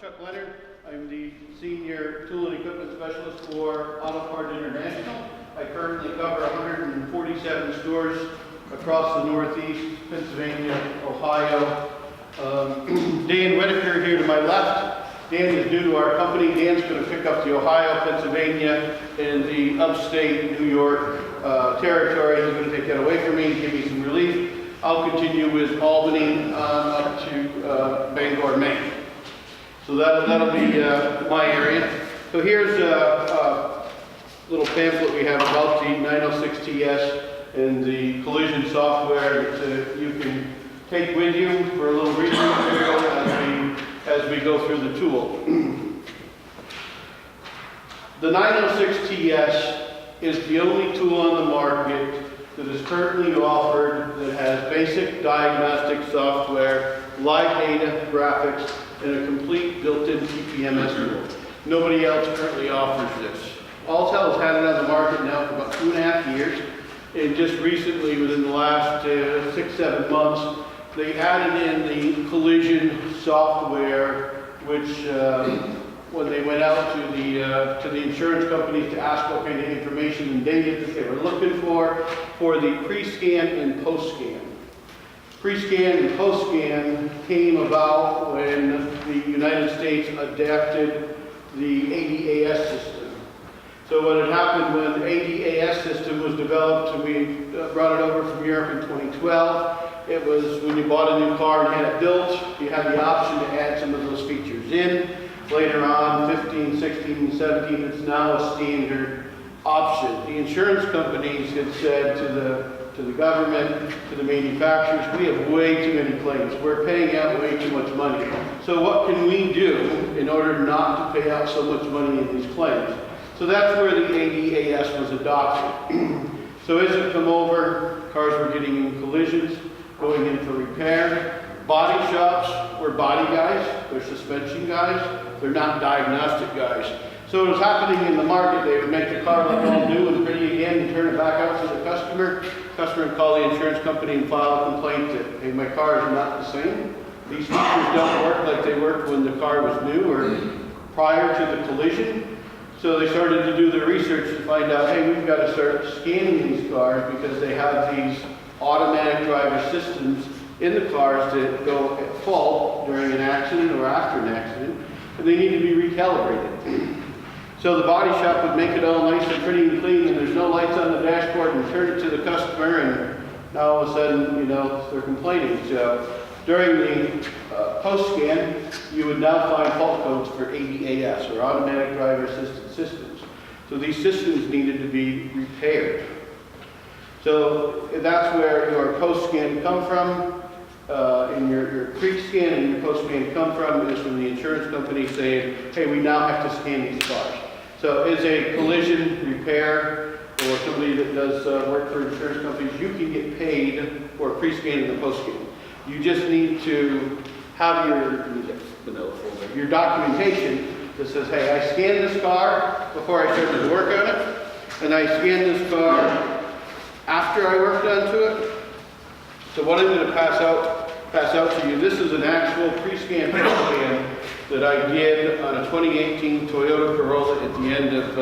Chuck Leonard. I'm the Senior Tool and Equipment Specialist for Autopart International. I currently cover 147 stores across the Northeast, Pennsylvania, Ohio. Dan Whitaker here to my left. Dan is new to our company. Dan's going to pick up the Ohio, Pennsylvania, and the upstate New York territory. He's going to take that away from me and give me some relief. I'll continue with Albany up to Bangor, Maine. So that'll be my area. So here's a little pamphlet we have about the 906TS and the collision software that you can take with you for a little reading material as we go through the tool. The 906TS is the only tool on the market that is currently offered that has basic diagnostic software, live data, graphics, and a complete built-in TPMS tool. Nobody else currently offers this. Alltel has had it on the market now for about 2.5 years, and just recently, within the last 6-7 months, they added in the collision software, which when they went out to the insurance companies to ask what kind of information and data that they were looking for the pre-scan and post-scan. Pre-scan and post-scan came about when the United States adapted the ADAS system. So what had happened when the ADAS system was developed, and we brought it over from Europe in 2012, it was when you bought a new car and had it built, you had the option to add some of those features in. Later on, 15, 16, and 17, it's now a standard option. The insurance companies had said to the government, to the manufacturers, we have way too many claims. We're paying out way too much money. So what can we do in order not to pay out so much money in these claims? So that's where the ADAS was adopted. So as it come over, cars were getting in collisions, going in for repair. Body shops were body guys, they're suspension guys, they're not diagnostic guys. So what was happening in the market, they would make the car look all new and pretty again and turn it back out to the customer. The customer would call the insurance company and file a complaint that, hey, my car is not the same. These features don't work like they worked when the car was new or prior to the collision. So they started to do the research to find out, hey, we've got to start scanning these cars because they have these automatic driver systems in the cars that go at fault during an accident or after an accident, and they need to be recalibrated. So the body shop would make it all nice and pretty and clean, and there's no lights on the dashboard, and turn it to the customer, and now all of a sudden, you know, they're complaining. So during the post-scan, you would now find fault codes for ADAS, or automatic driver assistance systems. So these systems needed to be repaired. So that's where your post-scan come from, and your pre-scan and your post-scan come from is from the insurance company saying, hey, we now have to scan these cars. So as a collision repair or somebody that does work for insurance companies, you can get paid for pre-scan and post-scan. You just need to have your documentation that says, hey, I scanned this car before I started to work on it, and I scanned this car after I worked onto it. So what I'm going to pass out to you, this is an actual pre-scan post-scan that I did on a 2018 Toyota Corolla at the end of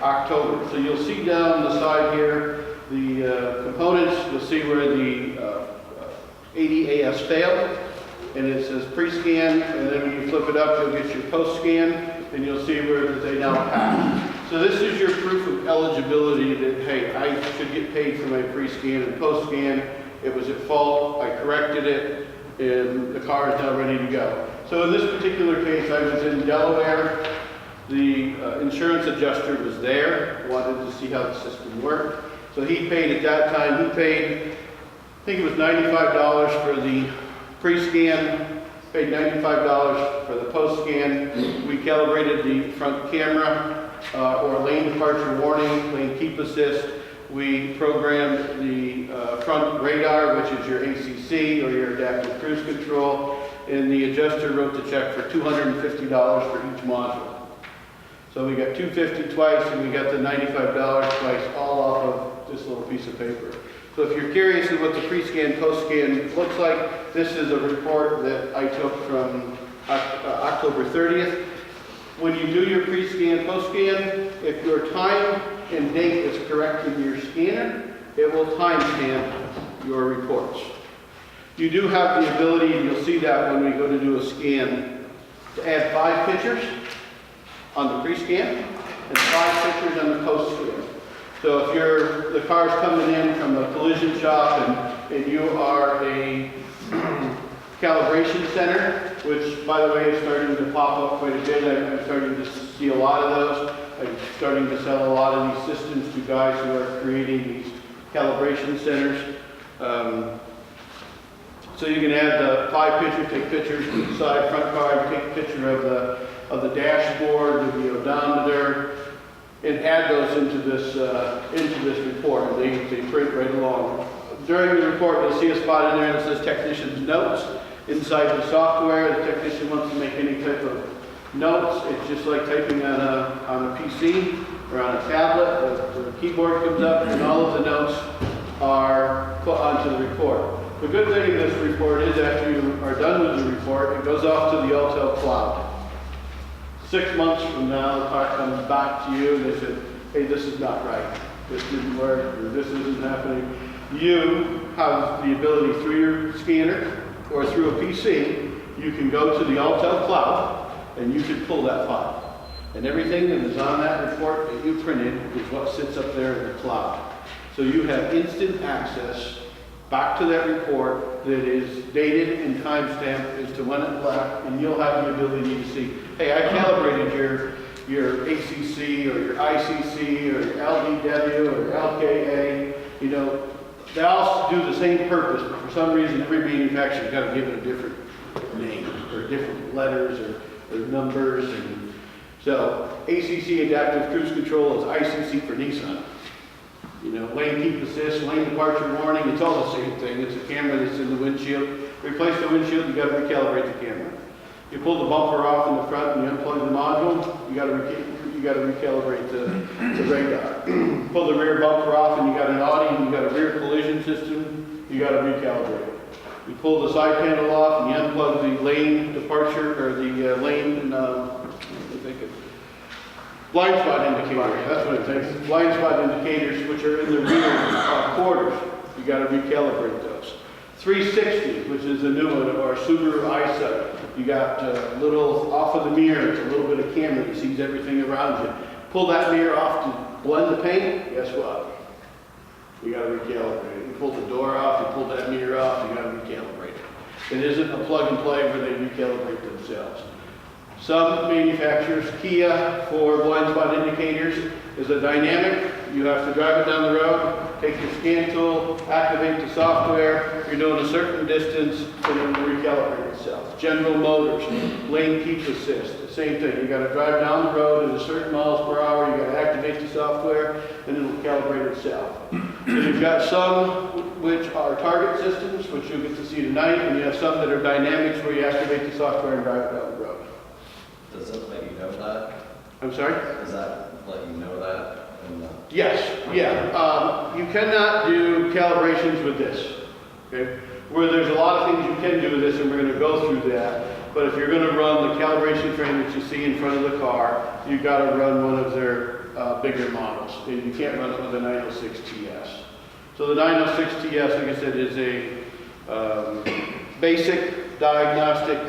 October. So you'll see down the side here the components. You'll see where the ADAS failed, and it says pre-scan, and then when you flip it up, you'll get your post-scan, and you'll see where they now pass. So this is your proof of eligibility that, hey, I should get paid for my pre-scan and post-scan. It was at fault, I corrected it, and the car is now ready to go. So in this particular case, I was in Delaware. The insurance adjuster was there, wanted to see how the system worked. So he paid at that time, I think it was $95 for the pre-scan, paid $95 for the post-scan. We calibrated the front camera or lane departure warning, lane keep assist. We programmed the front radar, which is your ACC or your adaptive cruise control, and the adjuster wrote the check for $250 for each module. So we got $250 twice, and we got the $95 twice, all off of this little piece of paper. So if you're curious of what the pre-scan, post-scan looks like, this is a report that I took from October 30th. When you do your pre-scan, post-scan, if your time and date is correct in your scanner, it will timestamp your reports. You do have the ability, and you'll see that when we go to do a scan, to add 5 pictures on the pre-scan and 5 pictures on the post-scan. So if the car's coming in from a collision shop and you are a calibration center, which by the way is starting to pop up quite a bit. I'm starting to see a lot of those. I'm starting to sell a lot of these systems to guys who are creating these calibration centers. So you can add the 5 pictures, take pictures of the side front car, take a picture of the dashboard, the odometer, and add those into this report. And they print right along. During the report, you'll see a spot in there that says technician's notes. Inside the software, the technician wants to make any type of notes. It's just like typing on a PC or on a tablet. The keyboard comes up and all of the notes are put onto the report. The good thing in this report is after you are done with the report, it goes off to the Auto cloud. 6 months from now, the car comes back to you and they said, hey, this is not right. This didn't work, or this isn't happening. You have the ability through your scanner or through a PC, you can go to the Auto cloud and you can pull that file. And everything that is on that report that you printed is what sits up there in the cloud. So you have instant access back to that report that is dated and timestamped as to when it left, and you'll have the ability to see, hey, I calibrated your ACC or your ICC or your LDW or LKA. You know, they all do the same purpose, but for some reason every manufacturer's got to give it a different name or different letters or numbers. And so ACC, adaptive cruise control, is ICC for Nissan. You know, lane keep assist, lane departure warning, it's all the same thing. It's a camera that's in the windshield. Replace the windshield, you got to recalibrate the camera. You pull the bumper off in the front and you unplug the module, you got to recalibrate the radar. Pull the rear bumper off and you got an Audi and you got a rear collision system, you got to recalibrate it. You pull the side panel off and you unplug the lane departure or the lane, blind spot indicator, that's what it takes. Blind spot indicators, which are in the rear quarters. You got to recalibrate those. 360, which is a new one, or Subaru eyesight. You got a little off of the mirror, it's a little bit of camera that sees everything around you. Pull that mirror off to blend the paint, guess what? You got to recalibrate it. You pull the door off, you pull that mirror off, you got to recalibrate it. It isn't a plug and play where they recalibrate themselves. Some manufacturers, Kia for blind spot indicators, is a dynamic. You have to drive it down the road, take your scan tool, activate the software. You're doing a certain distance, and it will recalibrate itself. General Motors, lane keep assist, the same thing. You got to drive down the road at a certain miles per hour. You got to activate the software, and it will calibrate itself. So you've got some which are target systems, which you'll get to see tonight, and you have some that are dynamics where you activate the software and drive it down the road. Does it let you know that? I'm sorry? Does that let you know that? Yes, yeah. You cannot do calibrations with this, okay? Where there's a lot of things you can do with this, and we're going to go through that. But if you're going to run the calibration frame that you see in front of the car, you've got to run one of their bigger models. And you can't run it with a 906 TS. So the 906 TS, like I said, is a basic diagnostic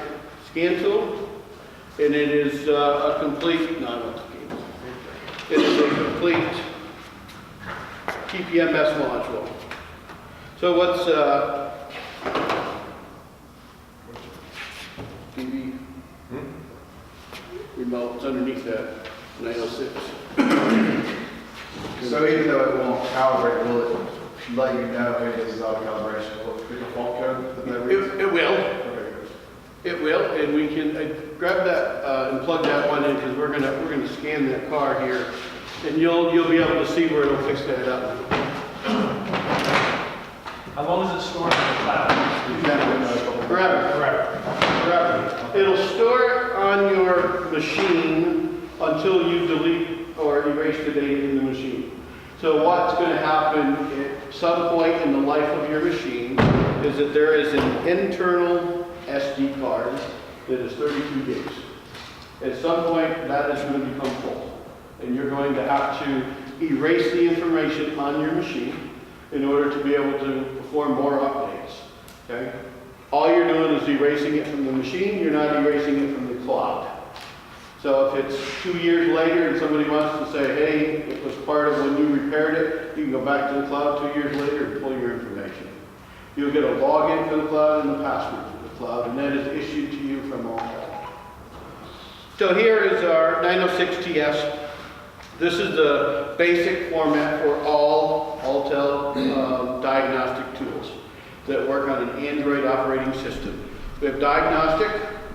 scan tool. And it is a complete, it is a complete TPMS module. So what's TV remote? It's underneath that 906. So even though it won't calibrate, will it let you know if this is auto calibration? Will it be a fault code that that reads? It will. Okay. It will, and we can grab that and plug that one in because we're gonna scan that car here, and you'll be able to see where it'll fix that up. How long is it stored in the cloud? Forever. It'll store it on your machine until you delete or erase the data in the machine. So what's going to happen at some point in the life of your machine is that there is an internal SD card that is 32 gigs. At some point, that is going to become full. And you're going to have to erase the information on your machine in order to be able to perform more updates, okay? All you're doing is erasing it from the machine, you're not erasing it from the cloud. So if it's 2 years later and somebody wants to say, hey, it was part of when you repaired it, you can go back to the cloud 2 years later and pull your information. You'll get a login for the cloud and a password for the cloud, and that is issued to you from all that. So here is our 906TS. This is the basic format for all Autel diagnostic tools that work on an Android operating system. We have Diagnostic,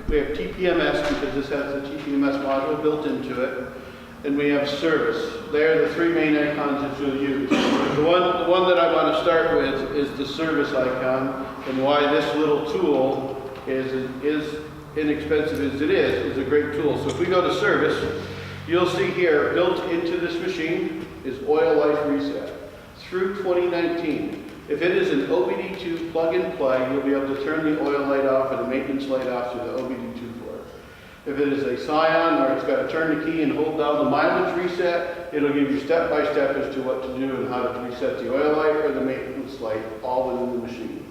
we have TPMS because this has the TPMS module built into it, and we have Service. They're the three main icons that you'll use. The one that I want to start with is the Service icon, and why this little tool is inexpensive as it is a great tool. So if we go to Service, you'll see here, built into this machine is oil life reset through 2019. If it is an OBD2 plug and play, you'll be able to turn the oil light off and the maintenance light off through the OBD2 port. If it is a Scion where it's got to turn the key and hold down the mileage reset, it'll give you step-by-step as to what to do and how to reset the oil light or the maintenance light all within the machine.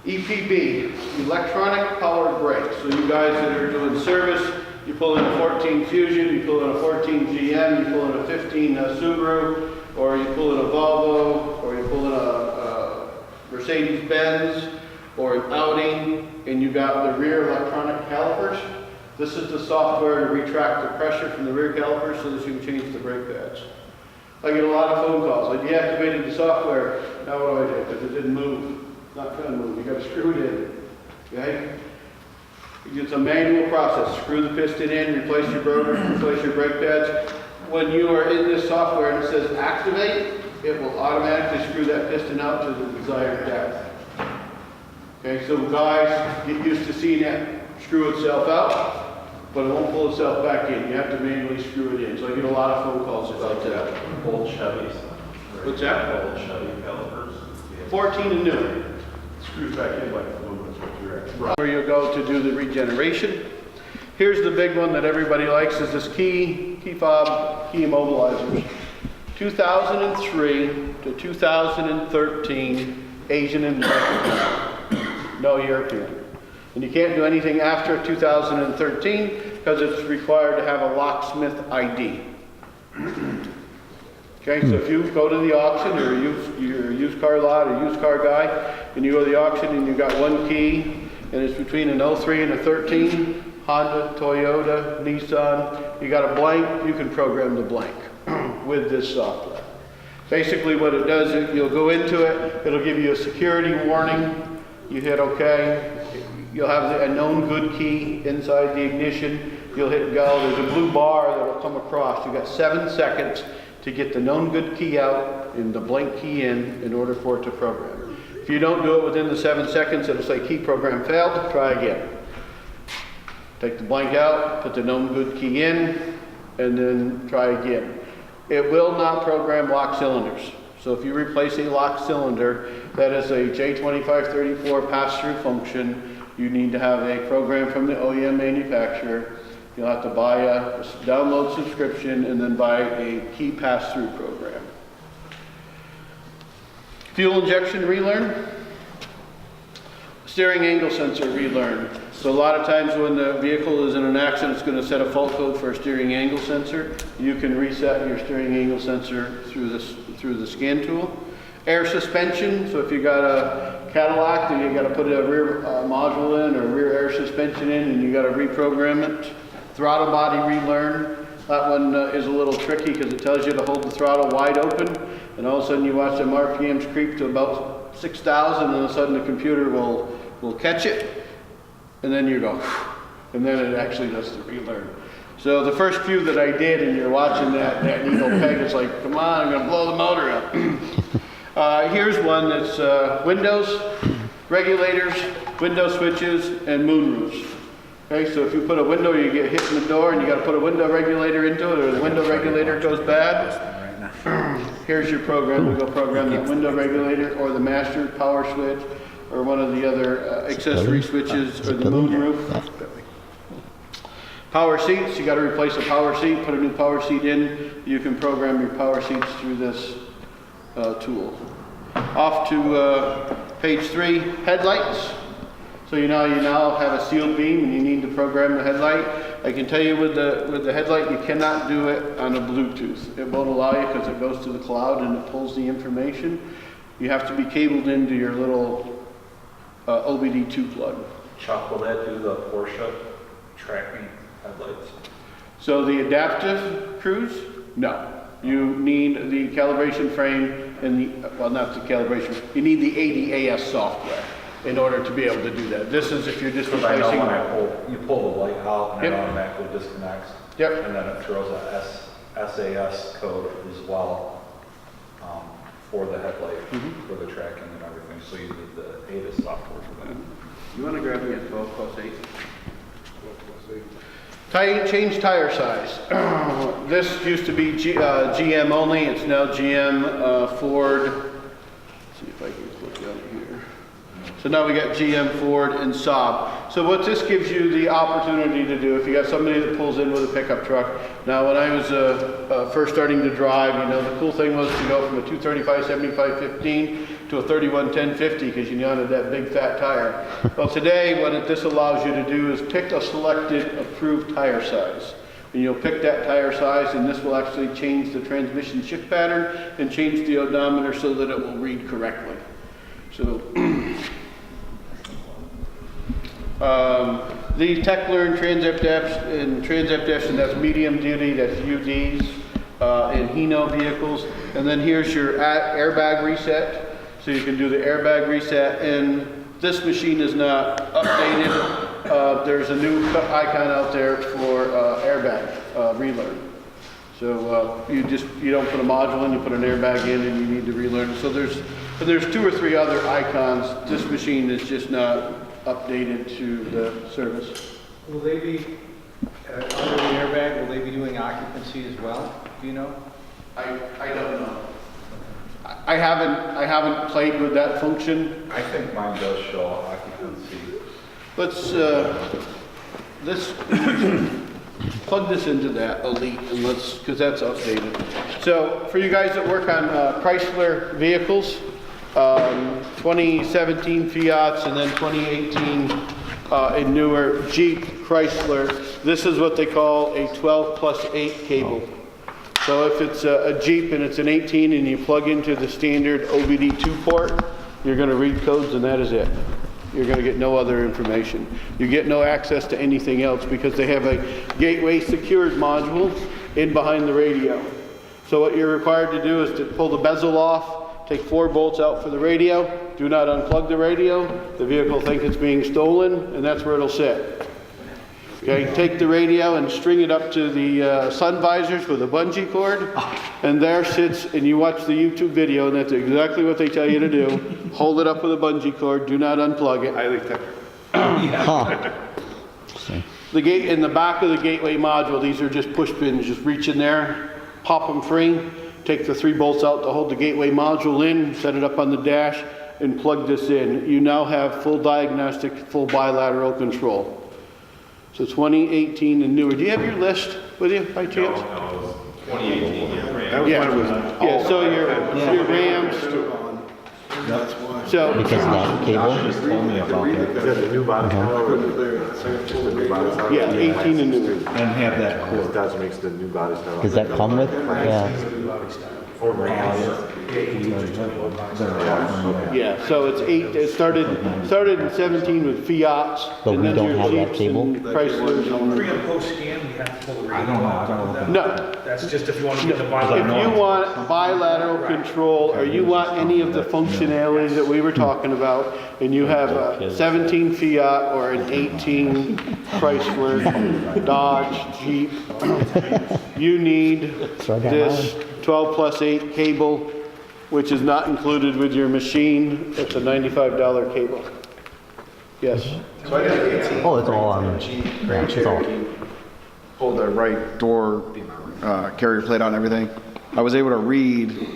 EPB, electronic power brake. So you guys that are doing service, you pull in a 14 Fusion, you pull in a 14 GM, you pull in a 15 Subaru, or you pull in a Volvo, or you pull in a Mercedes-Benz, or an Audi, and you got the rear electronic calipers. This is the software to retract the pressure from the rear calipers so that you can change the brake pads. I get a lot of phone calls. I deactivated the software. Now what do I do? Because it didn't move. It's not going to move. You got to screw it in. Okay? It's a manual process. Screw the piston in, replace your rotor, replace your brake pads. When you are in this software and it says activate, it will automatically screw that piston out to the desired depth. Okay, so guys, get used to seeing that screw itself out, but it won't pull itself back in. You have to manually screw it in. So I get a lot of phone calls about that. Old Chevys. What's that? Old Chevy calipers. 14 and new. Screws back in like aluminum is what you're at. Where you go to do the regeneration. Here's the big one that everybody likes is this key fob, key immobilizers. 2003 to 2013, Asian and Mexican, no European. And you can't do anything after 2013 because it's required to have a locksmith ID. Okay, so if you go to the auction or you're a used car lot or used car guy, and you go to the auction and you got one key and it's between an 03 and a 13, Honda, Toyota, Nissan, you got a blank, you can program the blank with this software. Basically what it does is you'll go into it, it'll give you a security warning, you hit OK, you'll have a known good key inside the ignition, you'll hit go, there's a blue bar that will come across, you got 7 seconds to get the known good key out and the blank key in order for it to program. If you don't do it within the 7 seconds, it'll say key program failed, try again. Take the blank out, put the known good key in, and then try again. It will not program lock cylinders. So if you replace a lock cylinder, that is a J2534 pass-through function, you need to have a program from the OEM manufacturer. You'll have to buy a download subscription and then buy a key pass-through program. Fuel injection relearn. Steering angle sensor relearn. So a lot of times when the vehicle is in an accident, it's going to set a fault code for a steering angle sensor. You can reset your steering angle sensor through the scan tool. Air suspension, so if you got a Cadillac and you got to put a rear module in or rear air suspension in and you got to reprogram it. Throttle body relearn. That one is a little tricky because it tells you to hold the throttle wide open and all of a sudden you watch them RPMs creep to about 6,000 and all of a sudden the computer will catch it. And then you go, and then it actually does the relearn. So the first few that I did, and you're watching that needle peg, it's like, come on, I'm gonna blow the motor up. Here's one that's windows, regulators, window switches, and moonroofs. Okay, so if you put a window, you get hit in the door, and you gotta put a window regulator into it, or the window regulator goes bad. Here's your program to go program that window regulator, or the master power switch, or one of the other accessory switches, or the moonroof. Power seats, you got to replace a power seat, put a new power seat in. You can program your power seats through this tool. Off to page 3, headlights. So you now have a sealed beam and you need to program the headlight. I can tell you with the headlight, you cannot do it on a Bluetooth. It won't allow you because it goes to the cloud and it pulls the information. You have to be cabled into your little OBD2 plug. Chuck, will that do the Porsche tracking headlights? So the adaptive cruise, no. You need the calibration frame and not the calibration, you need the ADAS software in order to be able to do that. This is if you're just Because I know replacing. when you pull the light out and Yep. it automatically disconnects. Yep. And then it throws a SAS code as well for the headlight, for the tracking and everything. So you need the ADAS software for that. You want to grab me a 12+8? Change tire size. This used to be GM only. It's now GM, Ford. Let's see if I can click on it here. So now we got GM, Ford, and Saab. So what this gives you the opportunity to do, if you got somebody that pulls in with a pickup truck. Now when I was first starting to drive, the cool thing was to go from a 235 75 15 to a 31 10 50 because you wanted that big fat tire. Well, today what this allows you to do is pick a selected approved tire size. And you'll pick that tire size, and this will actually change the transmission shift pattern and change the odometer so that it will read correctly. So the TechLearn Transapt apps, and that's medium duty, that's UDs, and Hino vehicles. And then here's your airbag reset. So you can do the airbag reset, and this machine is not updated. There's a new icon out there for airbag relearn. So you don't put a module in, you put an airbag in, and you need to relearn. So there's 2 or 3 other icons. This machine is just not updated to the service. Will they be, under the airbag, will they be doing occupancy as well? Do you know? I don't know. I haven't played with that function. I think mine does show occupancy. Let's plug this into that Elite, and because that's updated. So for you guys that work on Chrysler vehicles, 2017 Fiats and then 2018 and newer Jeep Chrysler, this is what they call a 12+8 cable. So if it's a Jeep and it's an 18 and you plug into the standard OBD2 port, you're going to read codes and that is it. You're going to get no other information. You get no access to anything else because they have a gateway secured module in behind the radio. So what you're required to do is to pull the bezel off, take 4 bolts out for the radio, do not unplug the radio, the vehicle will think it's being stolen, and that's where it'll sit. Okay, take the radio and string it up to the sun visors with a bungee cord, and there sits, and you watch the YouTube video, and that's exactly what they tell you to do. Hold it up with a bungee cord, do not unplug it. Highly technical. The gate in the back of the gateway module, these are just push pins. Just reach in there, pop them free, take the 3 bolts out to hold the gateway module in, set it up on the dash, and plug this in. You now have full diagnostic, full bilateral control. So 2018 and newer. Do you have your list with you by chance? No, it was 2018, yeah, right? That was Yeah. when it was. Yeah, so your Rams. That's why. So Because of that cable? Just told me about that. Is that a new body style? Just a new body style? yeah, 18 and newer. And have that cord. That makes the new body style. Does that come with? Yeah. Yeah, so it's 8. It started in 17 with Fiats. But and we then don't your have that Jeeps cable? and Chryslers. Pre and post scan, you have to pull the radio. I don't know, I don't know. No. That's just if you want to get the If bilateral. you want bilateral control, or you want any of the functionality that we were talking about, and you have a 17 Fiat or an 18 Chrysler, Dodge, Jeep, you need So I got this 12+8 cable, which is not included with your machine. It's a $95 cable. Yes. So I got an 18. Oh, it's all on. Yeah, it's all. Pulled the right door carrier plate out and everything. I was able to read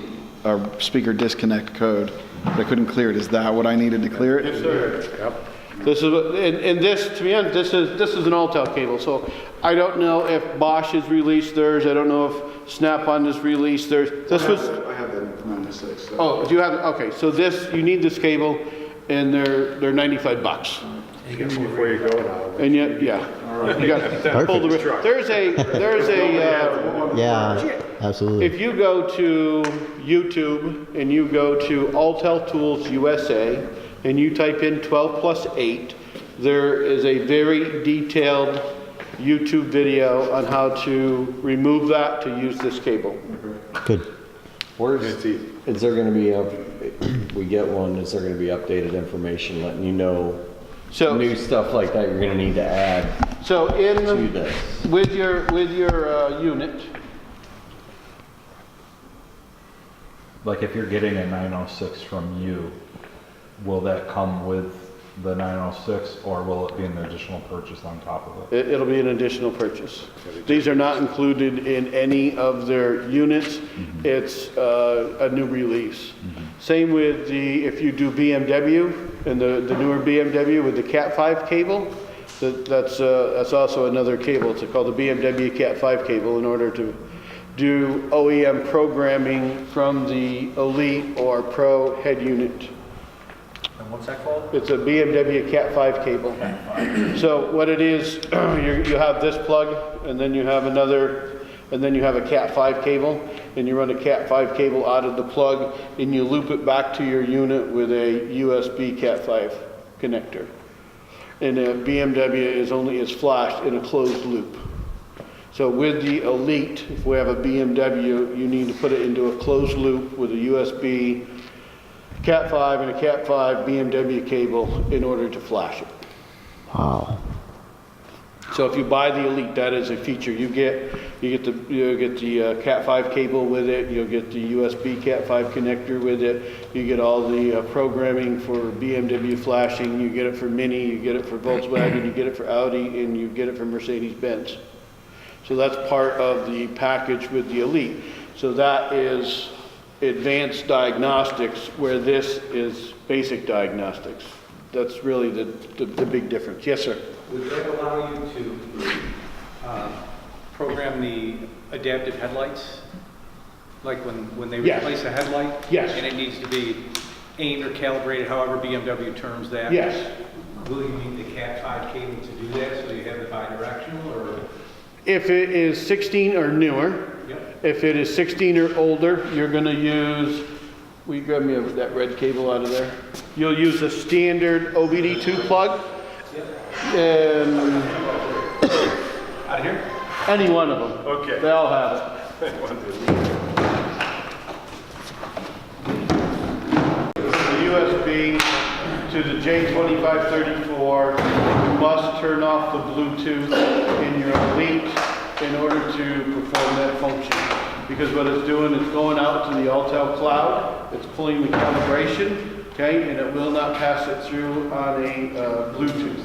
a speaker disconnect code but I couldn't clear it. Is that what I needed to clear it? Yes, sir. This is, and this, to be honest, this is an Altel cable, so I don't know if Bosch has released theirs, I don't know if Snap-on has released theirs. This was, I have the 96. So. oh, do you have, okay, so this, you need this cable, and they're $95. Before you go now. And yet, yeah. You got to pull the, there's a, Yeah, absolutely. if you go to YouTube and you go to Altel Tools USA and you type in 12+8, there is a very detailed YouTube video on how to remove that to use this cable. Good. Is there gonna be we get one, is there gonna be updated information letting you know So, new stuff like that you're gonna need to add so to in, this? with your unit, Like if you're getting a 906 from you, will that come with the 906 or will it be an additional purchase on top of it? it'll be an additional purchase. These are not included in any of their units. It's a new release. Same with the, if you do BMW and the newer BMW with the Cat 5 cable, that's also another cable. It's called the BMW Cat 5 cable in order to do OEM programming from the Elite or Pro head unit. And what's that called? It's a BMW Cat 5 cable. So what it is, you have this plug, and then you have another, and then you have a Cat 5 cable, and you run a Cat 5 cable out of the plug, and you loop it back to your unit with a USB Cat 5 connector. And a BMW is flashed in a closed loop. So with the Elite, if we have a BMW, you need to put it into a closed loop with a USB Cat 5 and a Cat 5 BMW cable in order to flash it. Wow. So if you buy the Elite, that is a feature. You get the Cat 5 cable with it. You'll get the USB Cat 5 connector with it. You get all the programming for BMW flashing. You get it for Mini. You get it for Volkswagen. You get it for Audi, and you get it for Mercedes-Benz. So that's part of the package with the Elite. So that is advanced diagnostics, where this is basic diagnostics. That's really the big difference. Yes, sir. Would that allow you to program the adaptive headlights? Like when they Yes. replace a headlight? Yes. And it needs to be aimed or calibrated, however BMW terms that? Yes. Will you need the Cat 5 cable to do that, so you have it bidirectional, or? If it is 16 or newer, Yep. if it is 16 or older, you're going to use, will you grab me that red cable out of there? You'll use a standard OBD2 plug. And Out of here? any one of them. Okay. They all have it. The USB to the J2534, you must turn off the Bluetooth in your Elite in order to perform that function. Because what it's doing, it's going out to the Altel cloud, it's pulling the calibration, okay, and it will not pass it through on a Bluetooth.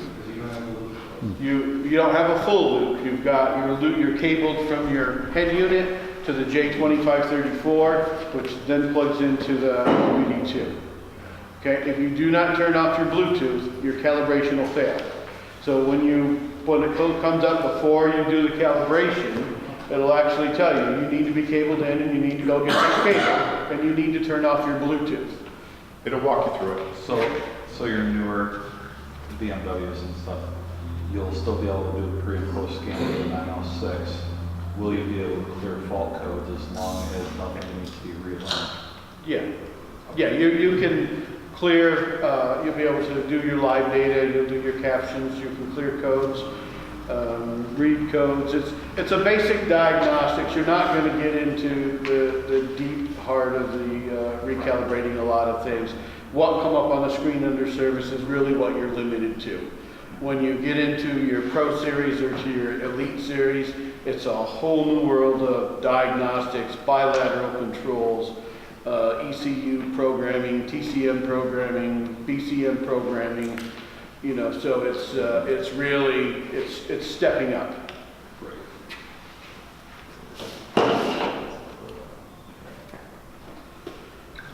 You don't have a full loop. You've got your loop, you're cabled from your head unit to the J2534, which then plugs into the OBD2. Okay, if you do not turn off your Bluetooth, your calibration will fail. So when the code comes up before you do the calibration, it'll actually tell you, you need to be cabled in and you need to go get this cable and you need to turn off your Bluetooth. It'll walk you through it. So your newer BMWs and stuff, you'll still be able to do the pre and post scan with the 906. Will you be able to clear fault codes as long as nothing needs to be relearned? Yeah, yeah, you can clear, you'll be able to do your live data, you'll do your captions, you can clear codes, read codes. It's a basic diagnostics. You're not going to get into the deep heart of the recalibrating a lot of things. What come up on the screen under service is really what you're limited to. When you get into your Pro Series or to your Elite Series, it's a whole new world of diagnostics, bilateral controls, ECU programming, TCM programming, BCM programming, you know, so it's really, it's stepping up.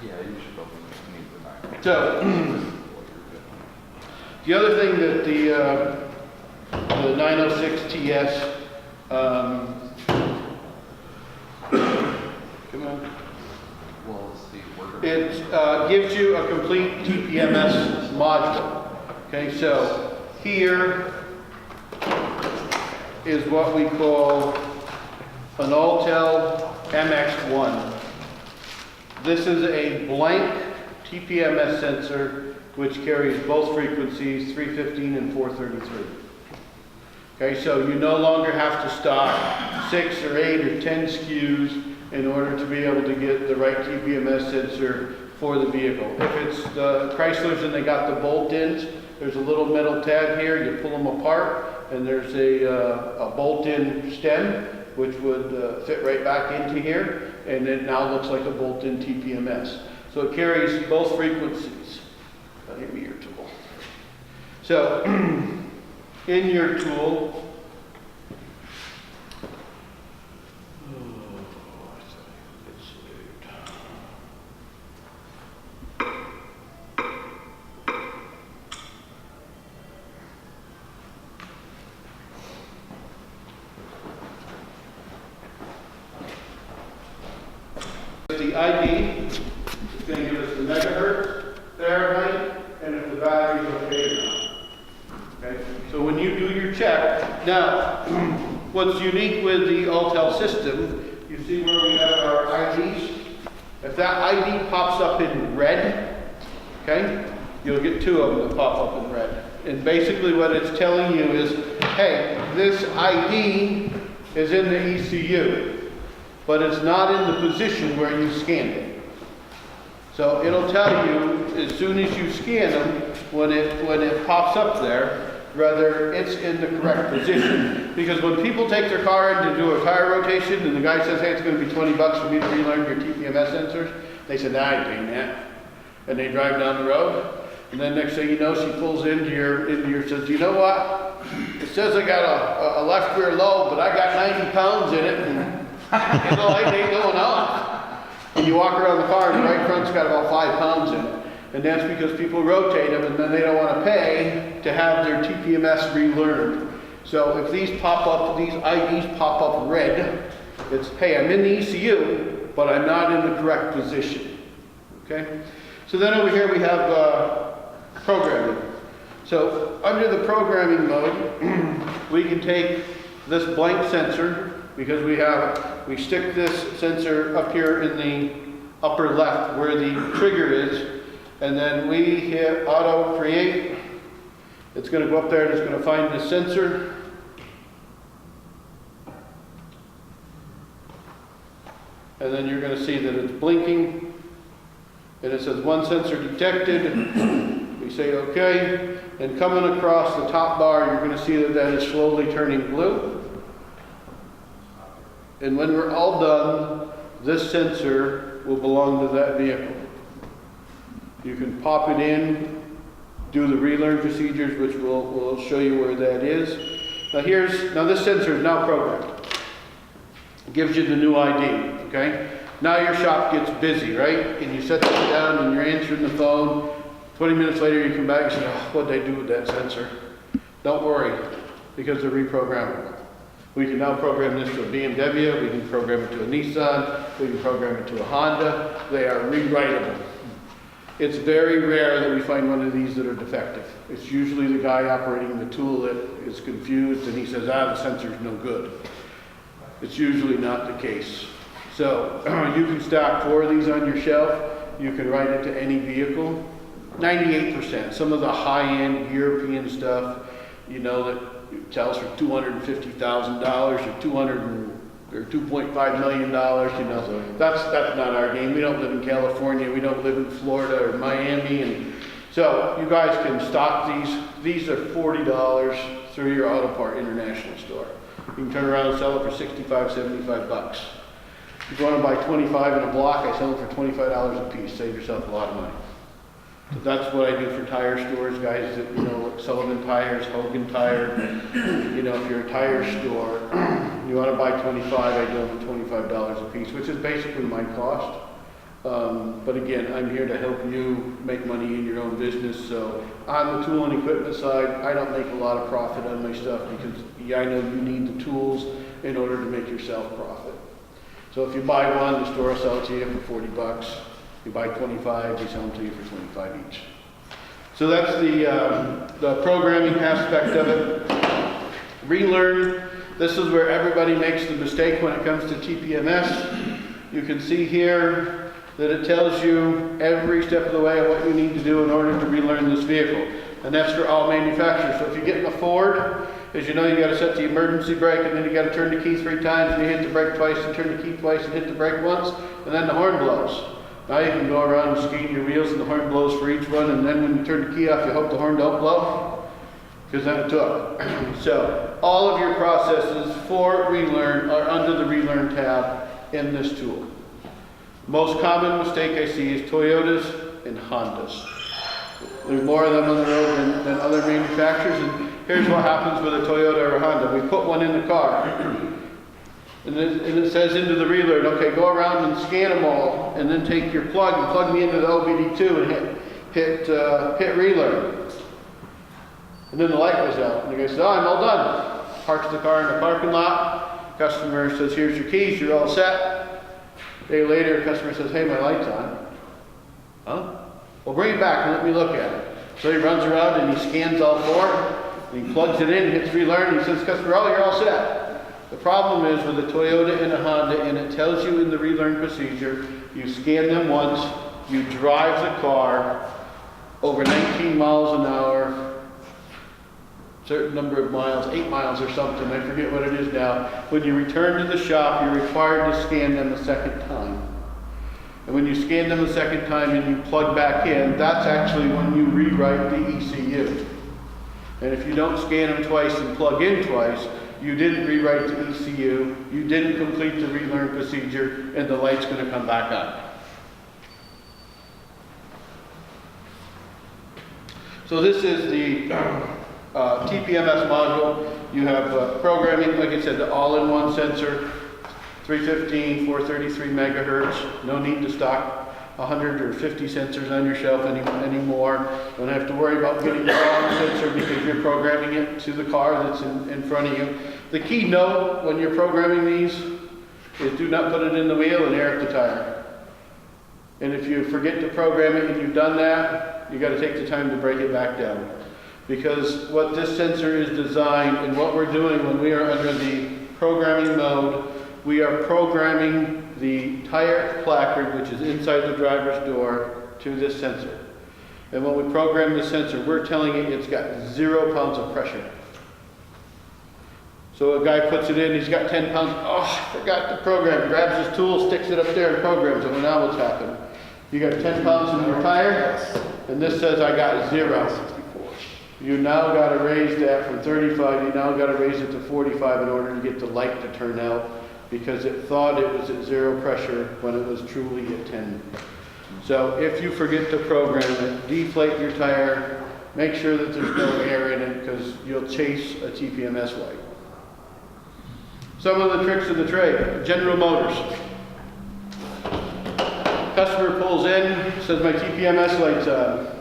Yeah, So, the other thing that the 906TS, come on. Well, let's see, It gives you a complete TPMS module. Okay, so here is what we call an Altel MX1. This is a blank TPMS sensor which carries both frequencies, 315 and 433. Okay, so you no longer have to stock 6 or 8 or 10 SKUs in order to be able to get the right TPMS sensor for the vehicle. If it's the Chryslers and they got the bolt ins, there's a little metal tab here, you pull them apart, and there's a bolt-in stem, which would fit right back into here, and it now looks like a bolt-in TPMS. So it carries both frequencies. Give me your tool. So, in your tool, the ID is going to give us the megahertz, Fahrenheit, and if the battery's okay or not. Okay? So when you do your check, now, what's unique with the Altel system, you see where we have our IDs? If that ID pops up in red, okay, you'll get 2 of them that pop up in red. And basically what it's telling you is, hey, this ID is in the ECU, but it's not in the position where you scanned it. So it'll tell you as soon as you scan them, when it pops up there, whether it's in the correct position. Because when people take their car in to do a tire rotation and the guy says, hey, it's going to be $20 for me to relearn your TPMS sensors, they say, nah, I ain't paying that. And they drive down the road, and then next thing you know, she pulls into your says, you know what? It says I got a left rear lobe, but I got 90 pounds in it, and the light ain't going off. And you walk around the car, and the right front's got about 5 pounds in it. And that's because people rotate them, and then they don't want to pay to have their TPMS relearned. So if these pop up, these IDs pop up red, it's, hey, I'm in the ECU, but I'm not in the correct position. Okay? So then over here we have programming. So under the programming mode, we can take this blank sensor, because we stick this sensor up here in the upper left where the trigger is, and then we hit auto create. It's going to go up there and it's going to find the sensor. And then you're going to see that it's blinking. And it says 1 sensor detected. We say OK. And coming across the top bar, you're going to see that that is slowly turning blue. And when we're all done, this sensor will belong to that vehicle. You can pop it in, do the relearn procedures, which we'll show you where that is. Now this sensor is now programmed. It gives you the new ID, okay? Now your shop gets busy, right? And you set this down and you're answering the phone. 20 minutes later you come back and say, oh, what did I do with that sensor? Don't worry, because they're reprogrammable. We can now program this to a BMW, we can program it to a Nissan, we can program it to a Honda. They are rewritable. It's very rare that we find one of these that are defective. It's usually the guy operating the tool that is confused and he says, the sensor's no good. It's usually not the case. So you can stock 4 of these on your shelf. You can write it to any vehicle. 98%. Some of the high-end European stuff, you know, that tells for $250,000 or $2.5 million, you know, that's not our game. We don't live in California, we don't live in Florida or Miami, and so you guys can stock these. These are $40 through your Autopart International store. You can turn around and sell it for $65, $75. If you want to buy 25 in a block, I sell it for $25 a piece. Save yourself a lot of money. So that's what I do for tire stores, guys that, you know, like Sullivan Tires, Hogan Tire. You know, if you're a tire store, you want to buy 25, I do them for $25 a piece, which is basically my cost. But again, I'm here to help you make money in your own business. So on the tool and equipment side, I don't make a lot of profit on my stuff because I know you need the tools in order to make yourself profit. So if you buy one, the store will sell it to you for $40. You buy 25, we sell them to you for 25 each. So that's the programming aspect of it. Relearn, this is where everybody makes the mistake when it comes to TPMS. You can see here that it tells you every step of the way of what you need to do in order to relearn this vehicle. And that's for all manufacturers. So if you get in a Ford, as you know, you got to set the emergency brake, and then you got to turn the key 3 times, and you hit the brake twice, and turn the key twice, and hit the brake once, and then the horn blows. Now you can go around and ski your wheels, and the horn blows for each one, and then when you turn the key off, you hope the horn don't blow, because then it took. So all of your processes for relearn are under the relearn tab in this tool. Most common mistake I see is Toyotas and Hondas. There's more of them on the road than other manufacturers, and here's what happens with a Toyota or a Honda. We put one in the car, and it says into the relearn, okay, go around and scan them all, and then take your plug and plug me into the OBD2 and hit relearn. And then the light goes out, and the guy says, oh, I'm all done. Parks the car in the parking lot. Customer says, here's your keys, you're all set. A day later, customer says, hey, my light's on. Huh? Well, bring it back and let me look at it. So he runs around and he scans all 4, and he plugs it in, hits relearn, and he says, customer, oh, you're all set. The problem is with a Toyota and a Honda, and it tells you in the relearn procedure, you scan them once, you drive the car over 19 miles an hour, certain number of miles, 8 miles or something, I forget what it is now. When you return to the shop, you're required to scan them a second time. And when you scan them a second time and you plug back in, that's actually when you rewrite the ECU. And if you don't scan them twice and plug in twice, you didn't rewrite the ECU, you didn't complete the relearn procedure, and the light's going to come back on. So this is the TPMS module. You have programming, like I said, the all-in-one sensor, 315, 433 megahertz. No need to stock 100 or 50 sensors on your shelf anymore. Don't have to worry about getting the wrong sensor because you're programming it to the car that's in front of you. The key note when you're programming these is do not put it in the wheel and air up the tire. And if you forget to program it and you've done that, you got to take the time to break it back down. Because what this sensor is designed and what we're doing when we are under the programming mode, we are programming the tire placard, which is inside the driver's door, to this sensor. And when we program the sensor, we're telling it it's got 0 pounds of pressure. So a guy puts it in, he's got 10 pounds, oh, I forgot to program, grabs his tool, sticks it up there and programs it. Well, now what's happened? You got 10 pounds in your tire, and this says I got 0. You now got to raise that from 35, you now got to raise it to 45 in order to get the light to turn out, because it thought it was at 0 pressure when it was truly at 10. So if you forget to program it, deflate your tire, make sure that there's no air in it, because you'll chase a TPMS light. Some of the tricks of the trade, General Motors. Customer pulls in, says my TPMS light's on.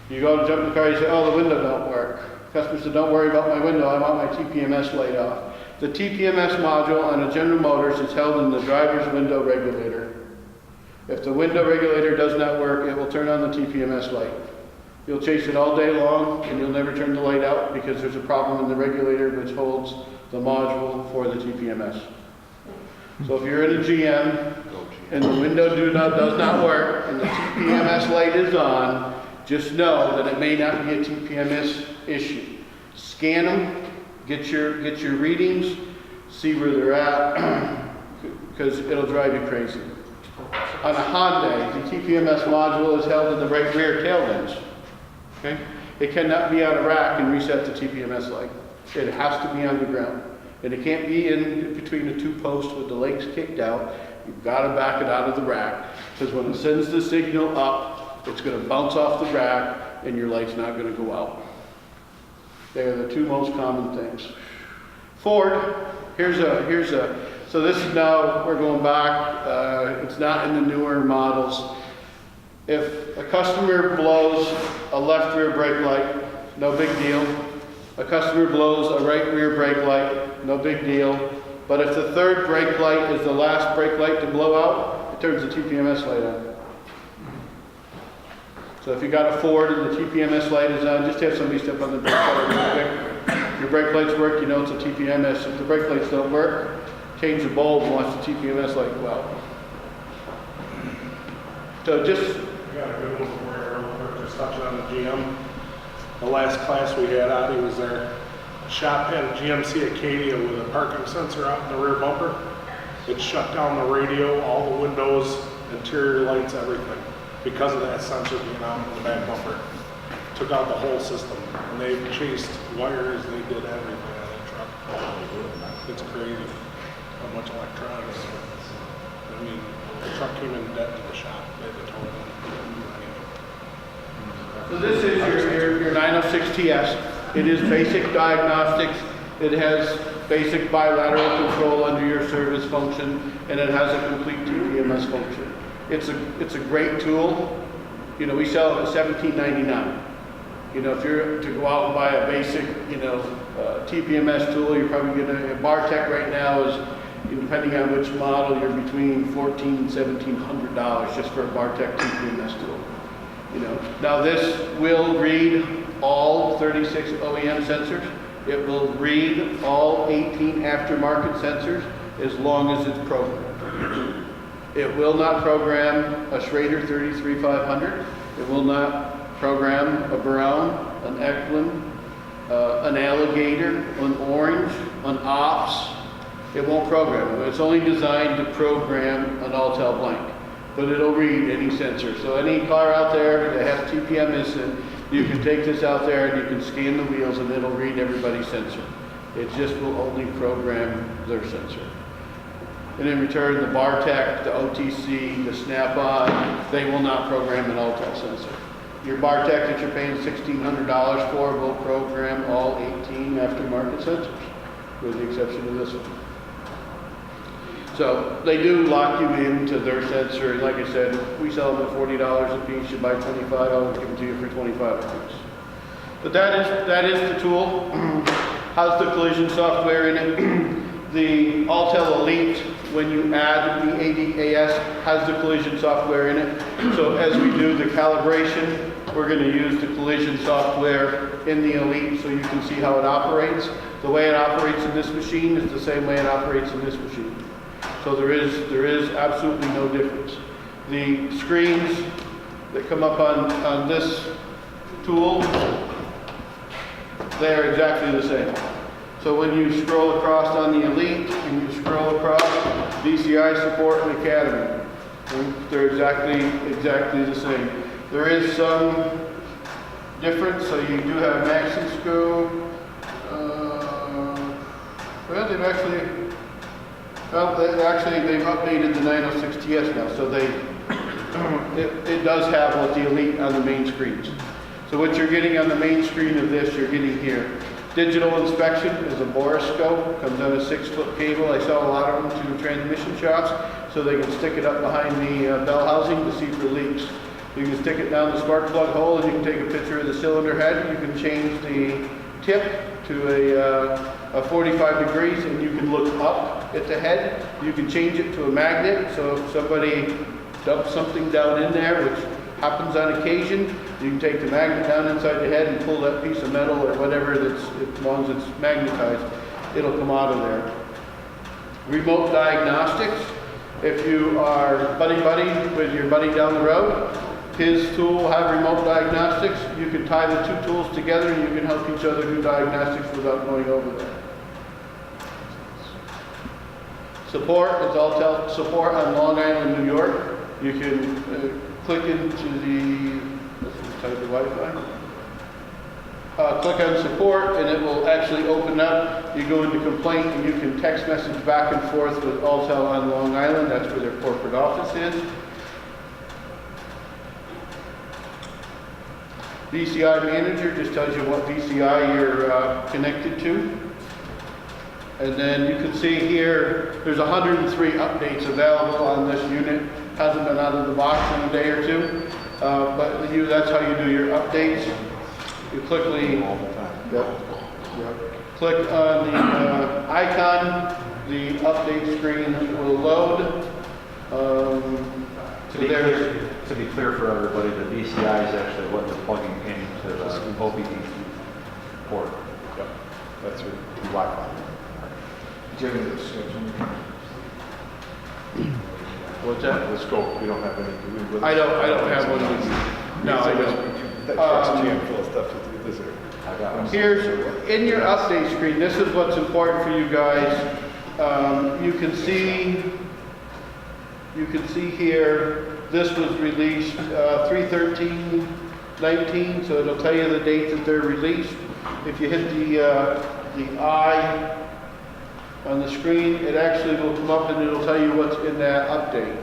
You go to jump in the car, you say, oh, the window don't work. Customer said, don't worry about my window, I want my TPMS light off. The TPMS module on a General Motors is held in the driver's window regulator. If the window regulator does not work, it will turn on the TPMS light. You'll chase it all day long, and you'll never turn the light out because there's a problem in the regulator which holds the module for the TPMS. So if you're in a GM, and the window does not work, and the TPMS light is on, just know that it may not be a TPMS issue. Scan them, get your readings, see where they're at, because it'll drive you crazy. On a Honda, the TPMS module is held in the right rear tail vents. Okay? It cannot be on a rack and reset the TPMS light. It has to be on the ground. And it can't be in between the 2 posts with the legs kicked out. You've got to back it out of the rack, because when it sends the signal up, it's going to bounce off the rack and your light's not going to go out. They are the 2 most common things. Ford, here's a So this is now, we're going back, it's not in the newer models. If a customer blows a left rear brake light, no big deal. A customer blows a right rear brake light, no big deal. But if the third brake light is the last brake light to blow out, it turns the TPMS light on. So if you got a Ford and the TPMS light is on, just have somebody step on the brake light real quick. Your brake lights work, you know it's a TPMS. If the brake lights don't work, change the bulb and watch the TPMS light go out. So just, I got a good one for you real quick, just touching on the GM. The last class we had, Audi was there. Shop had a GMC Acadia with a parking sensor out in the rear bumper. It shut down the radio, all the windows, interior lights, everything, because of that sensor being out in the back bumper. Took out the whole system, and they chased wires, they did everything on that truck. It's crazy how much electronics. I mean, the truck came in dead to the shop, they had to tow it in. so this is your 906TS. It is basic diagnostics. It has basic bilateral control under your service function, and it has a complete TPMS function. It's a great tool. You know, we sell it at $17.99. You know, if you're to go out and buy a basic, you know, TPMS tool, you're probably gonna, Bartech right now is, depending on which model, you're between $1,400 and $1,700 just for a Bartech TPMS tool. You know, now this will read all 36 OEM sensors. It will read all 18 aftermarket sensors as long as it's programmed. It will not program a Schrader 33500. It will not program a Brown, an Eklund, an Alligator, an Orange, an Ops. It won't program it. It's only designed to program an Autel blank, but it'll read any sensor. So any car out there that has TPMS in, you can take this out there and you can scan the wheels and it'll read everybody's sensor. It just will only program their sensor. And in return, the Bartech, the OTC, the Snap-on, they will not program an Autel sensor. Your Bartech that you're paying $1,600 for will program all 18 aftermarket sensors, with the exception of this one. So they do lock you into their sensor. Like I said, we sell them at $40 a piece. You buy 25, I'll give them to you for 25 a piece. But that is the tool. How's the collision software in it? The Autel Elite, when you add the ADAS, has the collision software in it. So as we do the calibration, we're going to use the collision software in the Elite so you can see how it operates. The way it operates in this machine is the same way it operates in this machine. So there is absolutely no difference. The screens that come up on this tool, they are exactly the same. So when you scroll across on the Elite and you scroll across DCI support and Academy, they're exactly the same. There is some difference, so you do have Max and Scope. Well, they've updated the 906TS now, so it does have what the Elite on the main screens. So what you're getting on the main screen of this, you're getting here. Digital inspection is a borescope, comes on a 6-foot cable. I sell a lot of them to transmission shops so they can stick it up behind the bell housing to see for leaks. You can stick it down the spark plug hole and you can take a picture of the cylinder head. You can change the tip to a 45 degrees and you can look up at the head. You can change it to a magnet, so if somebody dumps something down in there, which happens on occasion, you can take the magnet down inside the head and pull that piece of metal or whatever as long as it's magnetized, it'll come out of there. Remote diagnostics. If you are buddy-buddy with your buddy down the road, his tool will have remote diagnostics. You can tie the two tools together and you can help each other do diagnostics without going over there. Support is Autel support on Long Island, New York. You can click into the, type of Wi-Fi. Click on support and it will actually open up. You go into complaint and you can text message back and forth with Autel on Long Island. That's where their corporate office is. VCI manager just tells you what VCI you're connected to. And then you can see here, there's 103 updates available on this unit. Hasn't been out of the box in a day or two, but that's how you do your updates. You quickly click on the icon, the update screen will load. To be clear for everybody, the DCI is actually what they're plugging into the OBD port. Yep, that's your Wi-Fi. Jimmy, the description. What's that? The scope, we don't have any. I don't have one of these. No, I don't. That truck's jammed full of stuff to do this here. I got one. Here's, in your update screen, this is what's important for you guys. You can see here, this was released 3/13/19, so it'll tell you the date that they're released. If you hit the I on the screen, it actually will come up and it'll tell you what's in that update.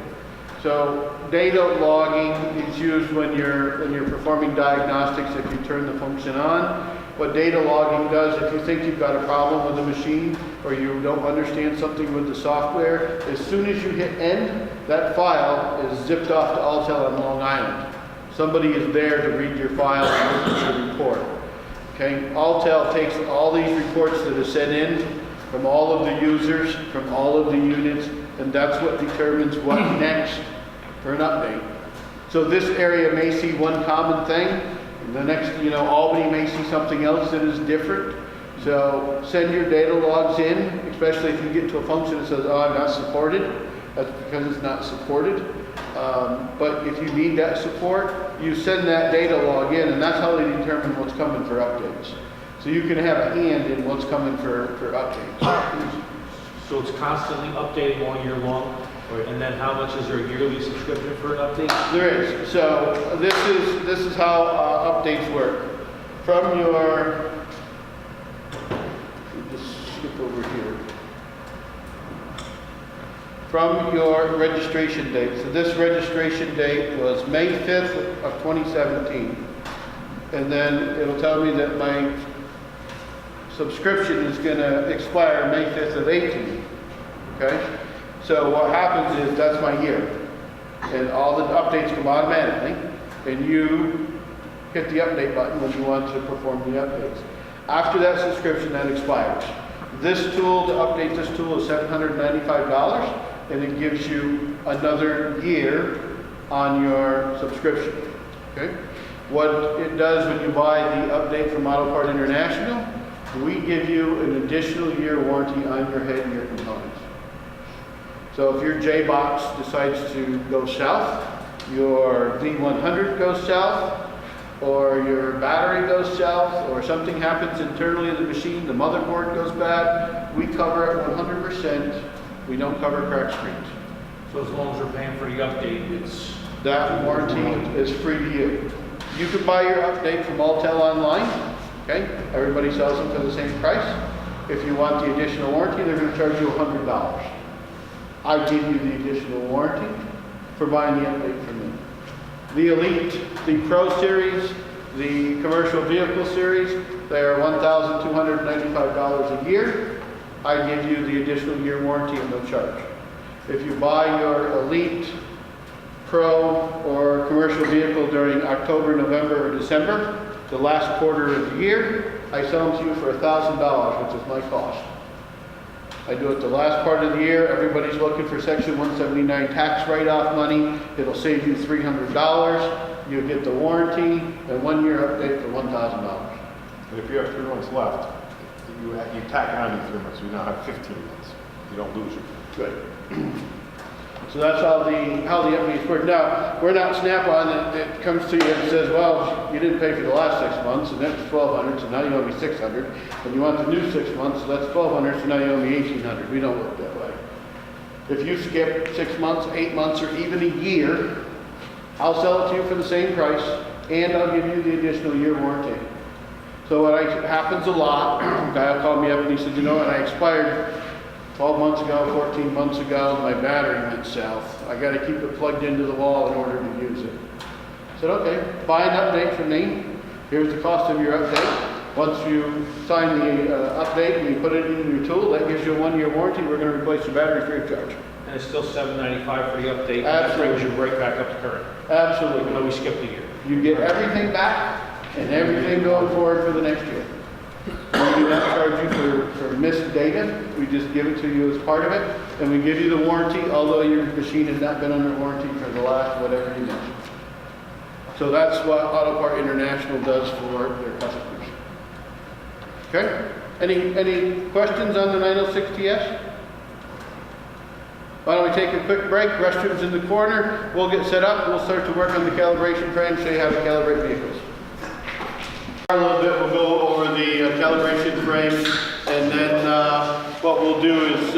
So data logging is used when you're performing diagnostics if you turn the function on. What data logging does, if you think you've got a problem with the machine or you don't understand something with the software, as soon as you hit end, that file is zipped off to Altel on Long Island. Somebody is there to read your file and look at your report. Okay, Altel takes all these reports that are sent in from all of the users, from all of the units, and that's what determines what next for an update. So this area may see one common thing, and the next, Albany may see something else that is different. So send your data logs in, especially if you get to a function that says, oh, not supported. That's because it's not supported. But if you need that support, you send that data log in, and that's how they determine what's coming for updates. So you can have a hand in what's coming for updates. So it's constantly updating all year long? And then how much is your yearly subscription for an update? There is. So this is how updates work. From your, just skip over here. From your registration date. So this registration date was May 5th of 2017. And then it'll tell me that my subscription is going to expire May 5th of 18. Okay? So what happens is that's my year. And all the updates come automatically. And you hit the update button when you want to perform the updates. After that subscription, that expires. This tool, to update this tool, is $795. And it gives you another year on your subscription. Okay? What it does when you buy the update from Autopart International, we give you an additional year warranty on your head and your components. So if your J-Box decides to go south, your V100 goes south, or your battery goes south, or something happens internally in the machine, the motherboard goes bad, we cover it 100%. We don't cover cracked screens. So as long as we're paying for the update, it's... That warranty is free to you. You can buy your update from Altel online, okay? Everybody sells them for the same price. If you want the additional warranty, they're going to charge you $100. I give you the additional warranty for buying the update from me. The Elite, the Pro Series, the Commercial Vehicle Series, they are $1,295 a year. I give you the additional year warranty and no charge. If you buy your Elite, Pro, or Commercial Vehicle during October, November, or December, the last quarter of the year, I sell them to you for $1,000, which is my cost. I do it the last part of the year. Everybody's looking for Section 179 tax write-off money. It'll save you $300. You get the warranty and 1 year update for $1,000. And if you have 3 months left, you tack on your 3 months, so you now have 15 months. You don't lose it. Good. So that's how the updates work. Now, we're not Snap-on that comes to you and says, well, you didn't pay for the last 6 months, and that was $1,200, so now you owe me $600. And you want the new 6 months, so that's $1,200, so now you owe me $1,800. We don't work that way. If you skip 6 months, 8 months, or even a year, I'll sell it to you for the same price, and I'll give you the additional year warranty. So what happens a lot, a guy will call me up and he said, you know what, I expired 12 months ago, 14 months ago, my battery went south. I got to keep it plugged into the wall in order to use it. I said, okay, buy an update from me. Here's the cost of your update. Once you sign the update and you put it in your tool, that gives you a 1-year warranty. We're going to replace the battery free of charge. And it's still $795 for the update, and that brings you right back up to current, even Absolutely. though we skipped a year. You get everything back and everything going forward for the next year. We do not charge you for missed data. We just give it to you as part of it, and we give you the warranty, although your machine has not been under warranty for the last whatever you mentioned. So that's what Autopart International does for their customers. Okay? Any questions on the 906TS? Why don't we take a quick break? Restrooms in the corner. We'll get set up. We'll start to work on the calibration frame, show you how to calibrate vehicles. A little bit, we'll go over the calibration frame, and then what we'll do is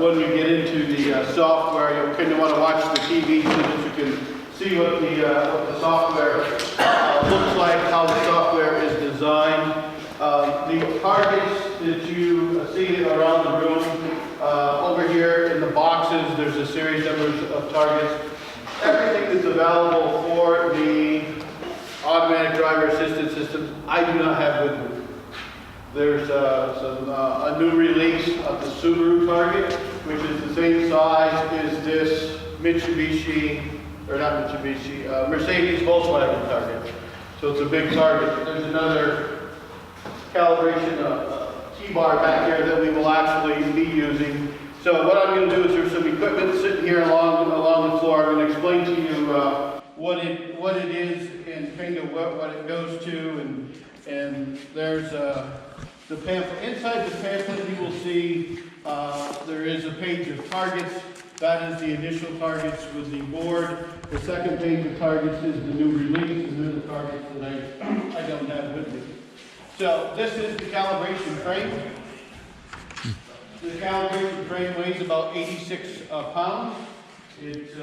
when we get into the software, you'll kind of want to watch the TV so that you can see what the software looks like, how the software is designed. The targets that you see around the room, over here in the boxes, there's a series number of targets. Everything that's available for the automatic driver assistance system, I do not have with me. There's a new release of the Subaru target, which is the same size as this Mitsubishi, or not Mitsubishi, Mercedes Volkswagen target. So it's a big target. There's another calibration T-bar back here that we will actually be using. So what I'm going to do is there's some equipment sitting here along the floor. I'm going to explain to you what it is and kind of what it goes to, and there's the pamphlet. Inside the pamphlet you will see there is a page of targets. That is the initial targets with the board. The second page of targets is the new release, and then the targets that I don't have with me. So this is the calibration frame. The calibration frame weighs about 86 pounds. It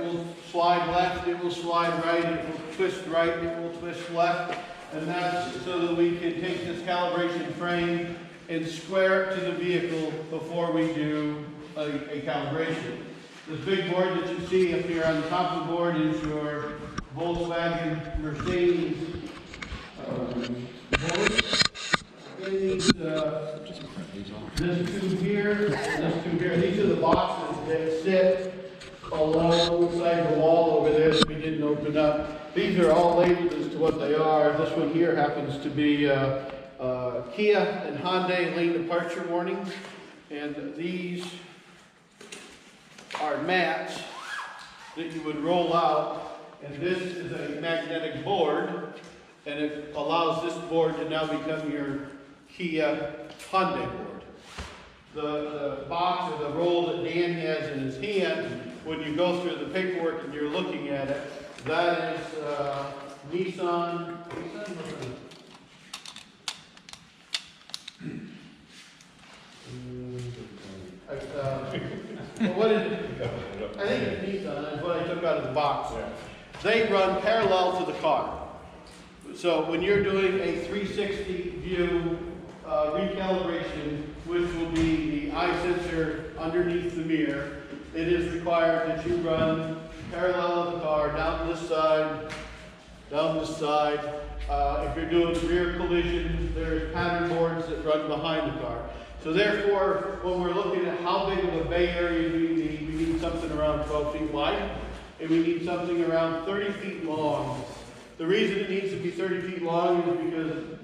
will slide left, it will slide right, it will twist right, it will twist left. And that's so that we can take this calibration frame and square it to the vehicle before we do a calibration. The big board that you see up here on the top of the board is your Volkswagen Mercedes board. These, this tube here, and this tube here, these are the boxes that sit alongside the wall over there that we didn't open up. These are all labeled as to what they are. This one here happens to be Kia and Hyundai lane departure warnings. And these are mats that you would roll out. And this is a magnetic board. And it allows this board to now become your Kia Hyundai board. The box or the roll that Dan has in his hand, when you go through the paperwork and you're looking at it, that is Nissan. What is it? I think it's Nissan, is what I took out of the box. They run parallel to the car. So when you're doing a 360 view recalibration, which will be the eye sensor underneath the mirror, it is required that you run parallel to the car, down this side, down this side. If you're doing rear collision, there's pattern boards that run behind the car. So therefore, when we're looking at how big of a bay area do we need something around 12 feet wide, and we need something around 30 feet long. The reason it needs to be 30 feet long is because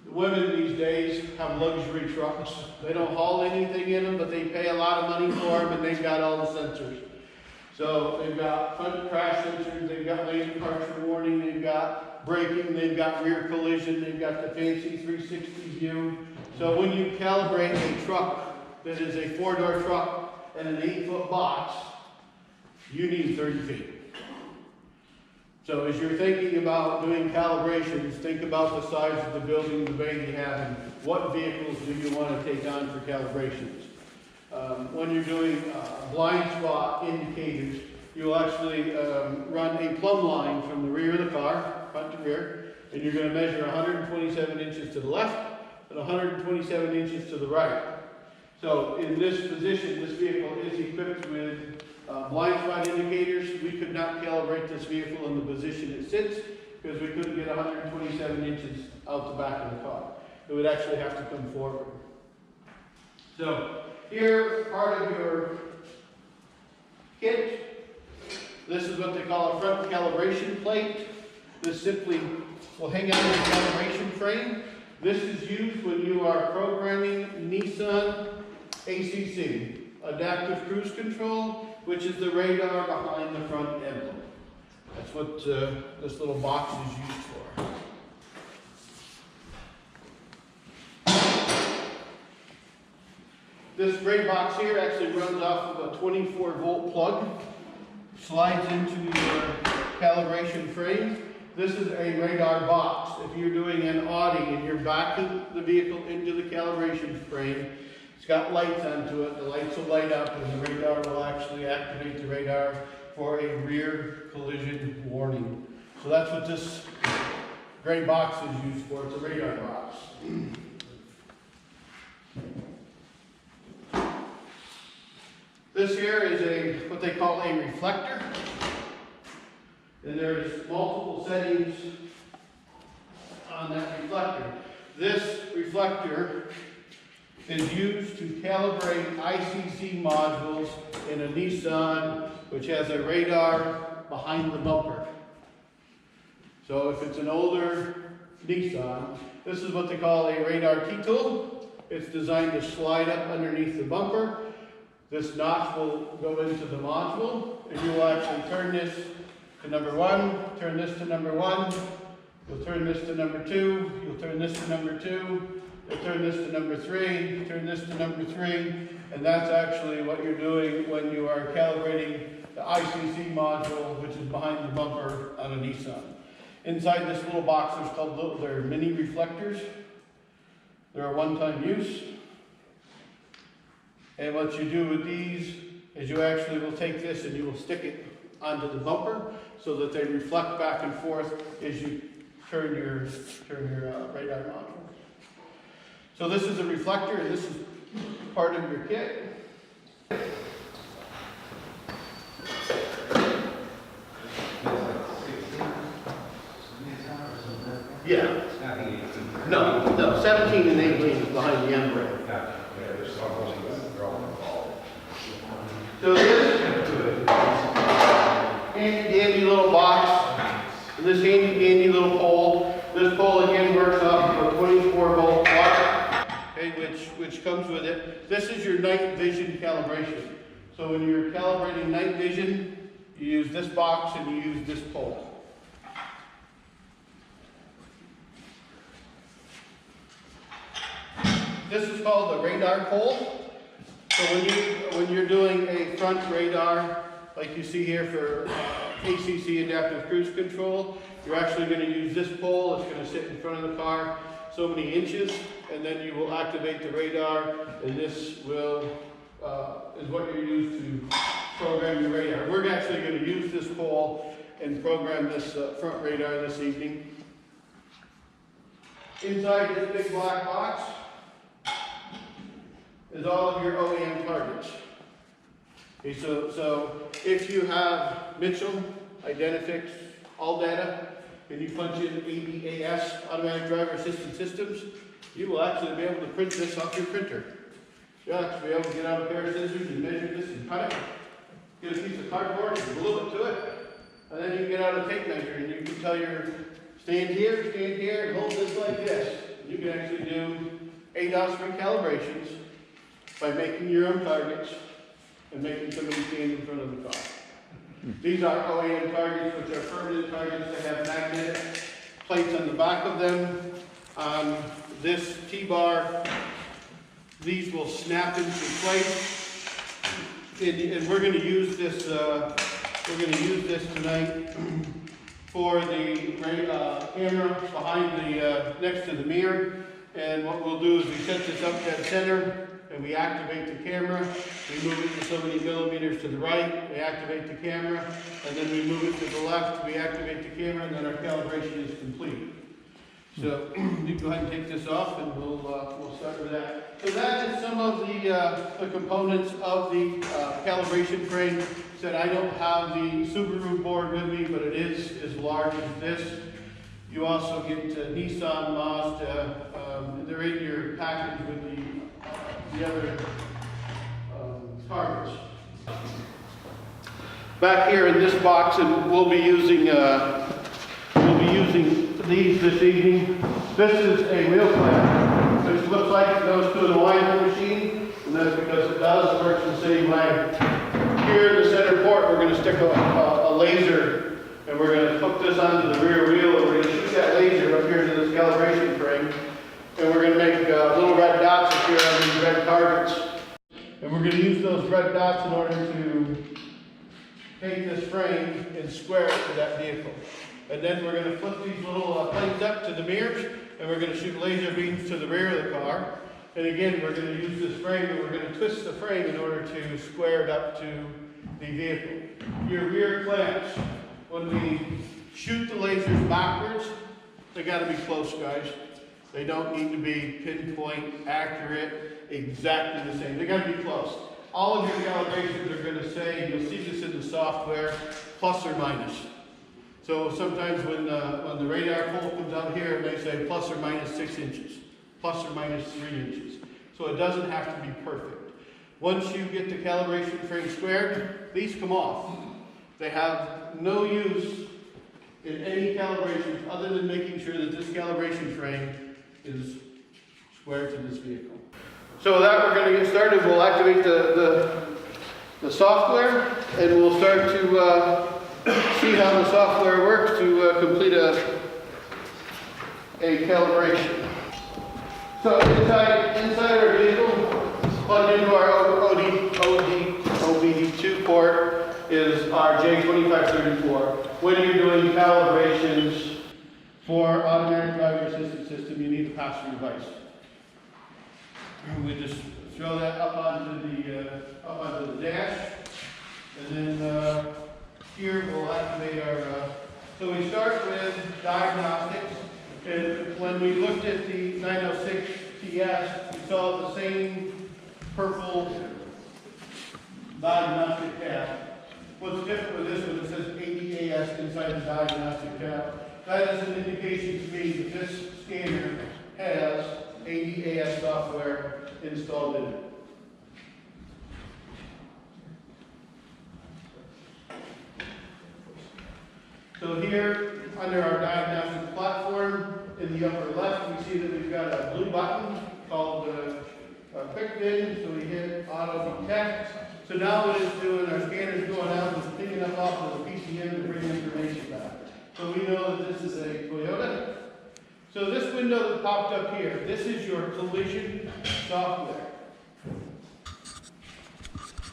women these days have luxury trucks. They don't haul anything in them, but they pay a lot of money for them, and they've got all the sensors. So they've got front crash sensors, they've got lane departure warning, they've got braking, they've got rear collision, they've got the fancy 360 view. So when you calibrate a truck that is a 4-door truck and an 8-foot box, you need 30 feet. So as you're thinking about doing calibrations, think about the size of the building, the bay you have, and what vehicles do you want to take on for calibrations. When you're doing blind spot indicators, you'll actually run a plumb line from the rear of the car, front to rear, and you're going to measure 127 inches to the left and 127 inches to the right. So in this position, this vehicle is equipped with blind spot indicators. We could not calibrate this vehicle in the position it sits because we couldn't get 127 inches out the back of the car. It would actually have to come forward. So here, part of your kit, this is what they call a front calibration plate. This simply will hang out in the calibration frame. This is used when you are programming Nissan ACC, Adaptive Cruise Control, which is the radar behind the front emblem. That's what this little box is used for. This gray box here actually runs off of a 24-volt plug, slides into your calibration frame. This is a radar box. If you're doing an Audi and you're backing the vehicle into the calibration frame, it's got lights onto it. The lights will light up and the radar will actually activate the radar for a rear collision warning. So that's what this gray box is used for. It's a radar box. This here is what they call a reflector. And there's multiple settings on that reflector. This reflector is used to calibrate ICC modules in a Nissan which has a radar behind the bumper. So if it's an older Nissan, this is what they call a radar T-tool. It's designed to slide up underneath the bumper. This notch will go into the module, and you will actually turn this to number 1, turn this to number 1, you'll turn this to number 2, you'll turn this to number 2, you'll turn this to number 3, turn this to number 3, and that's actually what you're doing when you are calibrating the ICC module, which is behind the bumper on a Nissan. Inside this little box, they're mini reflectors. They're a one-time use. And what you do with these is you actually will take this and you will stick it onto the bumper so that they reflect back and forth as you turn your radar module. So this is a reflector, and this is part of your kit. Yeah. No, 17 and 18 is behind the emblem. So this handy dandy little box, and this handy dandy little pole. This pole again works off of a 24-volt plug, okay, which comes with it. This is your night vision calibration. So when you're calibrating night vision, you use this box and you use this pole. This is called the radar pole. So when you're doing a front radar, like you see here for ACC, Adaptive Cruise Control, you're actually going to use this pole. It's going to sit in front of the car so many inches, and then you will activate the radar, and this will is what you use to program your radar. We're actually going to use this pole and program this front radar this evening. Inside this big black box is all of your OEM targets. Okay, so if you have Mitchell, Identifix, ALLDATA, and you punch in ADAS, Automatic Driver Assistance Systems, you will actually be able to print this off your printer. You'll actually be able to get out a pair of scissors and measure this and cut it, get a piece of cardboard and glue it to it, and then you can get out a tape measure and you can tell your stand here, and hold this like this. You can actually do ADAS recalibrations by making your own targets and making somebody stand in front of the car. These are OEM targets, which are permanent targets. They have magnetic plates on the back of them. On this T-bar, these will snap into place. And we're going to use this. We're going to use this tonight for the camera behind the next to the mirror. And what we'll do is we set this up dead center. And we activate the camera, we move it to so many millimeters to the right, we activate the camera, and then we move it to the left, we activate the camera, and then our calibration is complete. So you go ahead and take this off, and we'll start with that. So that is some of the components of the calibration frame. Said I don't have the Subaru board with me, but it is as large as this. You also get Nissan, Mazda, they're in your package with the other targets. Back here in this box, and we'll be using these this evening. This is a wheel clamp. This looks like it goes to an alignment machine, and that's because it does. It works the same way. Here in the center port, we're going to stick a laser, and we're going to hook this onto the rear wheel, and we're going to shoot that laser up here to this calibration frame, and we're going to make little red dots up here on these red targets. And we're going to use those red dots in order to take this frame and square it to that vehicle. And then we're going to flip these little plates up to the mirrors, and we're going to shoot laser beams to the rear of the car. And again, we're going to use this frame, and we're going to twist the frame in order to square it up to the vehicle. Your rear clamps, when we shoot the lasers backwards, they got to be close, guys. They don't need to be pinpoint, accurate, exactly the same. They got to be close. All of your calibrations are going to say, and you'll see this in the software, plus or minus. So sometimes when the radar pole comes out here, it may say plus or minus 6 inches, plus or minus 3 inches. So it doesn't have to be perfect. Once you get the calibration frame squared, these come off. They have no use in any calibrations other than making sure that this calibration frame is square to this vehicle. So with that, we're going to get started. We'll activate the software, and we'll start to see how the software works to complete a calibration. So inside our vehicle, plugged into our OBD2 port is our J2534. When you're doing calibrations for automatic driver assistance system, you need a pass-through device. We just throw that up onto the dash, and then here we'll activate our. So we start with diagnostics, and when we looked at the 906 TS, we saw the same purple diagnostic tab. What's different with this one? It says ADAS inside the diagnostic tab. That is an indication to me that this scanner has ADAS software installed in it. So here, under our diagnostic platform, in the upper left, we see that we've got a blue button called Quick Bin. So we hit Auto Detect. So now what it's doing, our scanner's going out and picking up off of the PCM to bring information back. So we know that this is a Toyota. So this window that popped up here, this is your collision software.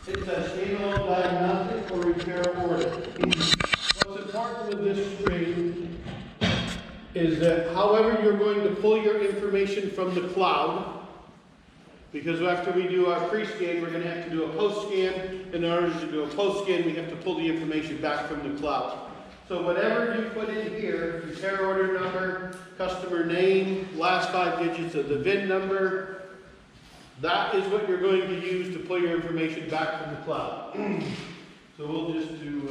It's a standalone diagnostic or repair order. What's important with this screen is that however you're going to pull your information from the cloud, because after we do our pre-scan, we're going to have to do a post-scan. In order to do a post-scan, we have to pull the information back from the cloud. So whatever you put in here, repair order number, customer name, last 5 digits of the VIN number, that is what you're going to use to pull your information back from the cloud. So we'll just do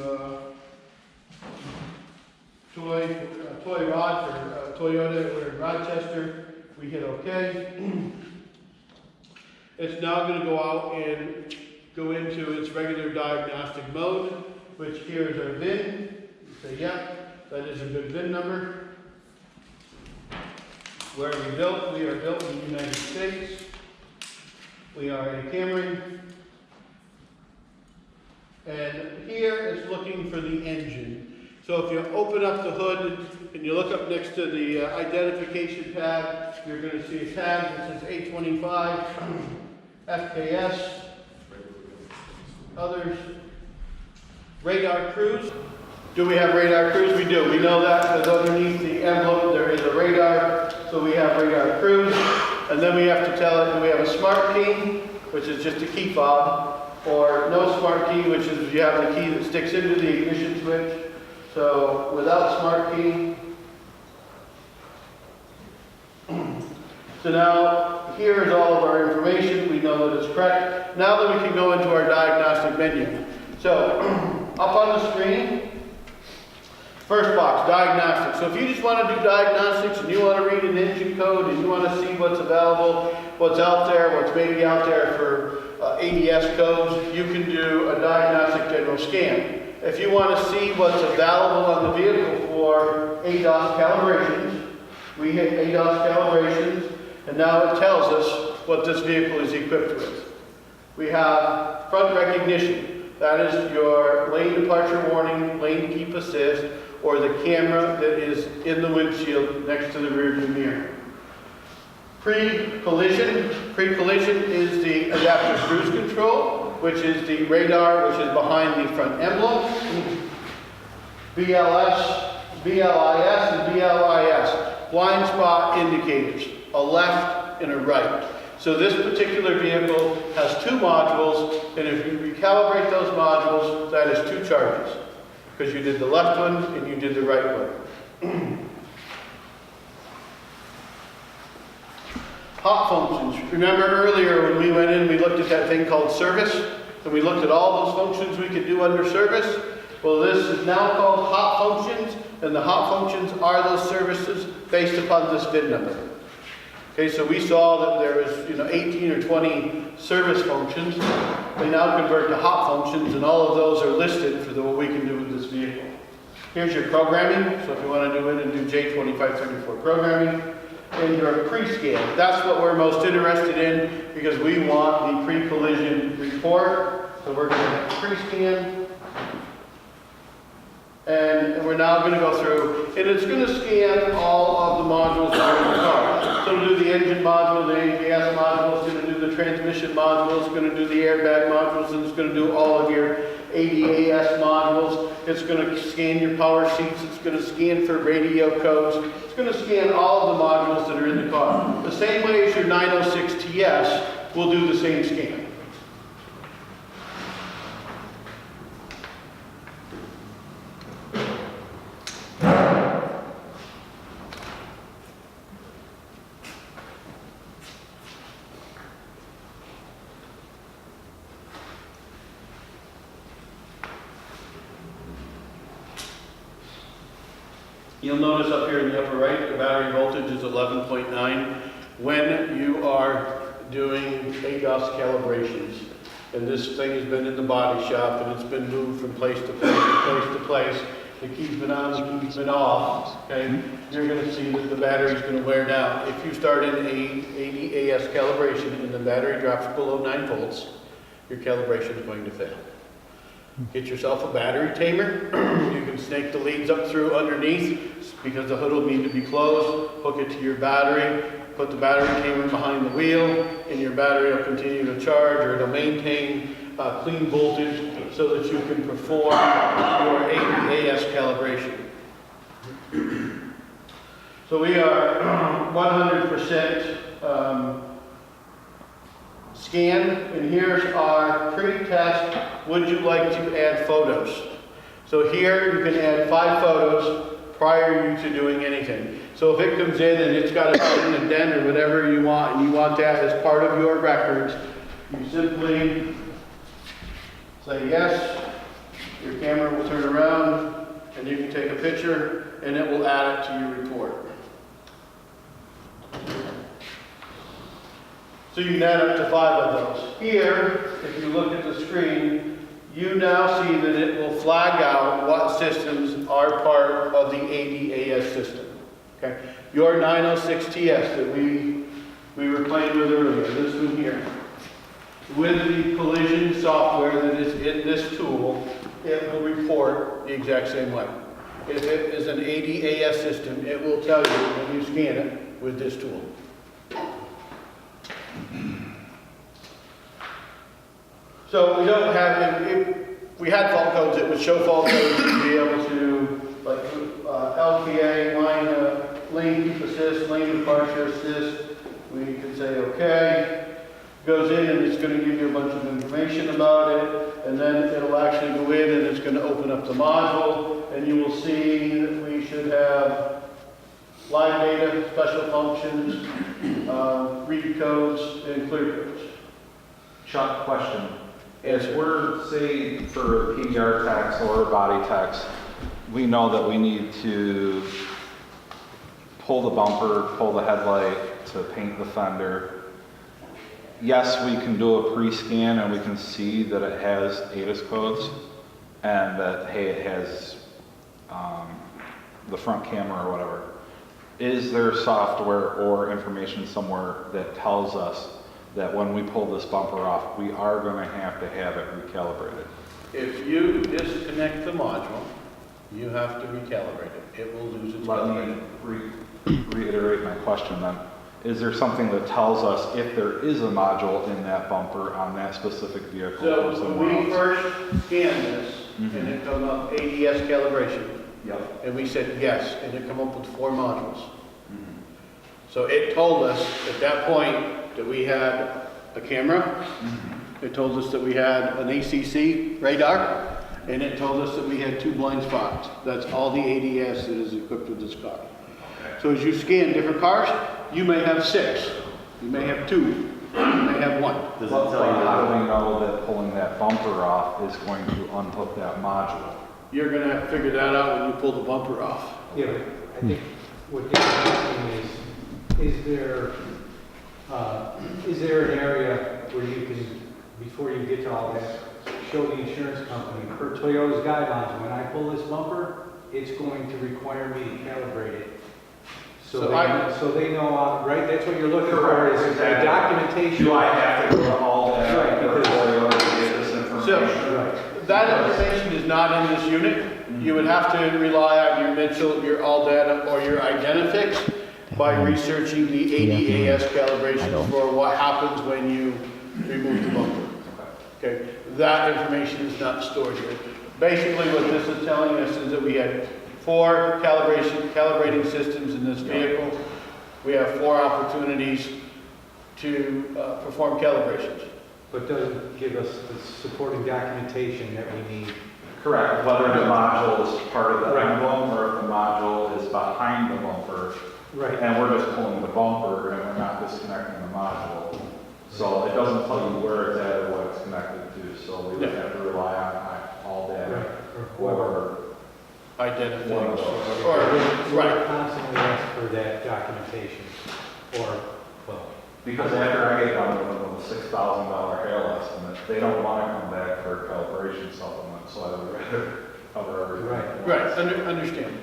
toy rod for Toyota. We're in Rochester. We hit OK. It's now going to go out and go into its regular diagnostic mode, which here is our VIN. Say, yep, that is a good VIN number. Where are we built? We are built in the United States. We are a Camry. And here it's looking for the engine. So if you open up the hood and you look up next to the identification tab, you're going to see a tab that says 825, FKS, others, radar cruise. Do we have radar cruise? We do. We know that because underneath the emblem there is a radar, so we have radar cruise. And then we have to tell it, do we have a smart key, which is just a key fob, or no smart key, which is you have the key that sticks into the ignition switch. So without smart key. So now here is all of our information. We know that it's correct. Now that we can go into our diagnostic menu. So up on the screen, First box, diagnostics. So if you just want to do diagnostics and you want to read an engine code and you want to see what's available, what's out there, what's maybe out there for ADS codes, you can do a diagnostic general scan. If you want to see what's available on the vehicle for ADAS calibrations, we hit ADAS calibrations, and now it tells us what this vehicle is equipped with. We have front recognition. That is your lane departure warning, lane keep assist, or the camera that is in the windshield next to the rearview mirror. Pre-collision. Pre-collision is the adaptive cruise control, which is the radar, which is behind the front emblem. BLS, BLIS, and BLIS. Blind spot indicators, a left and a right. So this particular vehicle has two modules, and if you recalibrate those modules, that is 2 charges, because you did the left one and you did the right one. Hot functions. Remember earlier when we went in, we looked at that thing called service, and we looked at all those functions we could do under service. Well, this is now called hot functions, and the hot functions are those services based upon this VIN number. Okay, so we saw that there was 18 or 20 service functions. They now convert to hot functions, and all of those are listed for what we can do with this vehicle. Here's your programming. So if you want to do it and do J2534 programming, and your pre-scan. That's what we're most interested in because we want the pre-collision report. So we're going to hit pre-scan. And we're now going to go through, and it's going to scan all of the modules that are in the car. So it'll do the engine module, the ADAS module, it's going to do the transmission module, it's going to do the airbag modules, and it's going to do all of your ADAS modules. It's going to scan your power seats, it's going to scan for radio codes, it's going to scan all of the modules that are in the car. The same way as your 906 TS will do the same scan. You'll notice up here in the upper right, the battery voltage is 11.9 when you are doing ADAS calibrations. And this thing has been in the body shop and it's been moved from place to place to place to place. The key's been on, the key's been off, okay? You're gonna see that the battery's gonna wear down. If you start an ADAS calibration and the battery drops below 9 volts, your calibration is going to fail. Get yourself a battery tamer. You can snake the leads up through underneath because the hood will need to be closed. Hook it to your battery. Put the battery tamer behind the wheel and your battery will continue to charge, or it'll maintain clean voltage so that you can perform your ADAS calibration. So we are 100% scan, and here's our pre-test, would you like to add photos? So here you can add 5 photos prior to doing anything. So if it comes in and it's got a dent, a dent or whatever you want, and you want that as part of your records, you simply say yes, your camera will turn around, and you can take a picture, and it will add it to your report. So you can add up to 5 of those. Here, if you look at the screen, you now see that it will flag out what systems are part of the ADAS system. Okay? Your 906 TS that we were playing with earlier, this one here, with the collision software that is in this tool, it will report the exact same way. If it is an ADAS system, it will tell you when you scan it with this tool. So we don't have, if we had fault codes, it would show fault codes to be able to, like LPA, lane keep assist, lane departure assist. We can say okay. Goes in and it's going to give you a bunch of information about it, and then it'll actually go in and it's going to open up the module, and you will see that we should have live data, special functions, read codes, and clear codes. Chuck, question. As we're, say, for PDR tax or body tax, we know that we need to pull the bumper, pull the headlight to paint the fender. Yes, we can do a pre-scan and we can see that it has ADAS codes and that, hey, it has the front camera or whatever. Is there software or information somewhere that tells us that when we pull this bumper off, we are going to have it recalibrated? If you disconnect the module, you have to recalibrate it. It will lose its Let calibration. me reiterate my question then. Is there something that tells us if there is a module in that bumper on that specific vehicle or So somewhere when we else? first scanned this, and it come up ADS calibration, Yep. and we said yes, and it come up with 4 modules. So it told us at that point that we had a camera, it told us that we had an ACC radar, and it told us that we had 2 blind spots. That's all the ADS that is equipped with this car. So as you scan different cars, you may have 6, you may have 2, you may have 1. Does it tell you how do we know that pulling that bumper off is going to unhook that module? You're gonna have to figure that out when you pull the bumper off. Yeah, but I think what Dave's asking is there an area where you can, before you get to all that, show the insurance company, per Toyota's guidelines, when I pull this bumper, it's going to require me to calibrate it. So So they know, right, that's what you're looking for, is a documentation. Do I have to go to all that? Right, because- Toyota to get this information? So, Right. that information is not in this unit. You would have to rely on your Mitchell, your ALLDATA, or your Identifix by researching the ADAS calibration for what happens when you remove the bumper. Okay, that information is not stored here. Basically, what this is telling us is that we had 4 calibrating systems in this vehicle. We have 4 opportunities to perform calibrations. But doesn't give us the supporting documentation that we need. Correct, whether the module is part of the Right. emblem or if the module is behind the bumper. Right. And we're just pulling the bumper and we're not disconnecting the module. So it doesn't tell you where it's at or what it's connected to, so we would have to rely on all Right. data. Or whoever. Identifix. One of those. Or, Right, right. constantly ask for that documentation, or, well, Because after I get done with them with a $6,000 hail estimate, they don't want to come back for a calibration supplement, so I would rather cover everything. Right. Understand.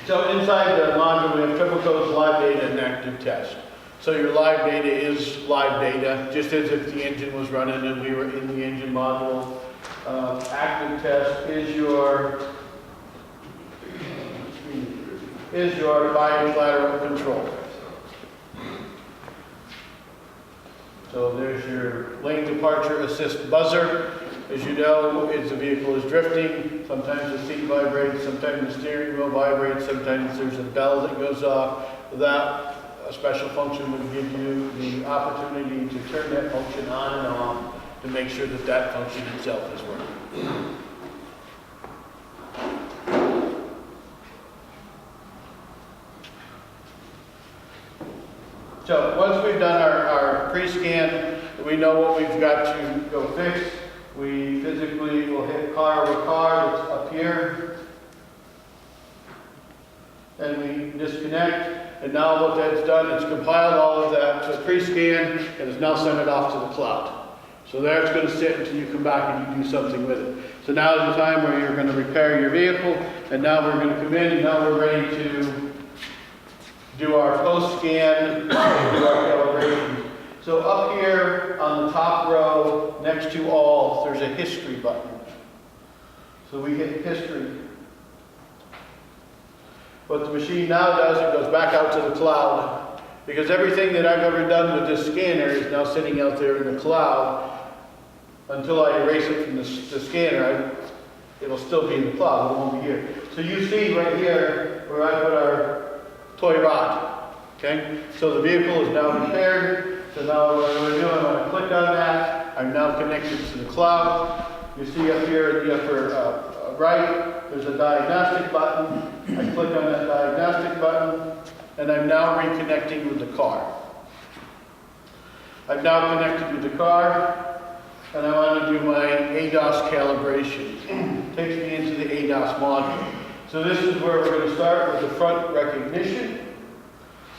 So inside the module, we have triple codes, live data, and active test. So your live data is live data, just as if the engine was running and we were in the engine module. Active test is your bilateral control. So there's your lane departure assist buzzer. As you know, as the vehicle is drifting, sometimes the seat vibrates, sometimes the steering wheel vibrates, sometimes there's a bell that goes off. That a special function would give you the opportunity to turn that function on and off to make sure that that function itself is working. So once we've done our pre-scan, we know what we've got to go fix. We physically will hit car with car that's up here. And we disconnect. And now what that's done, it's compiled all of that to pre-scan and it's now sent it off to the cloud. So there it's going to sit until you come back and you do something with it. So now is the time where you're going to repair your vehicle. And now we're going to come in and now we're ready to do our post-scan, do our calibration. So up here on the top row, next to all, there's a history button. So we hit history. What the machine now does, it goes back out to the cloud. Because everything that I've ever done with this scanner is now sitting out there in the cloud. Until I erase it from the scanner, it'll still be in the cloud, it won't be here. So you see right here where I put our toy rod, okay? So the vehicle is now repaired. So now what I'm going to do, I'm going to click on that. I'm now connected to the cloud. You see up here in the upper right, there's a diagnostic button. I click on that diagnostic button, and I'm now reconnecting with the car. I'm now connected with the car, and I want to do my ADAS calibration. takes me into the ADAS module. So this is where we're going to start with the front recognition,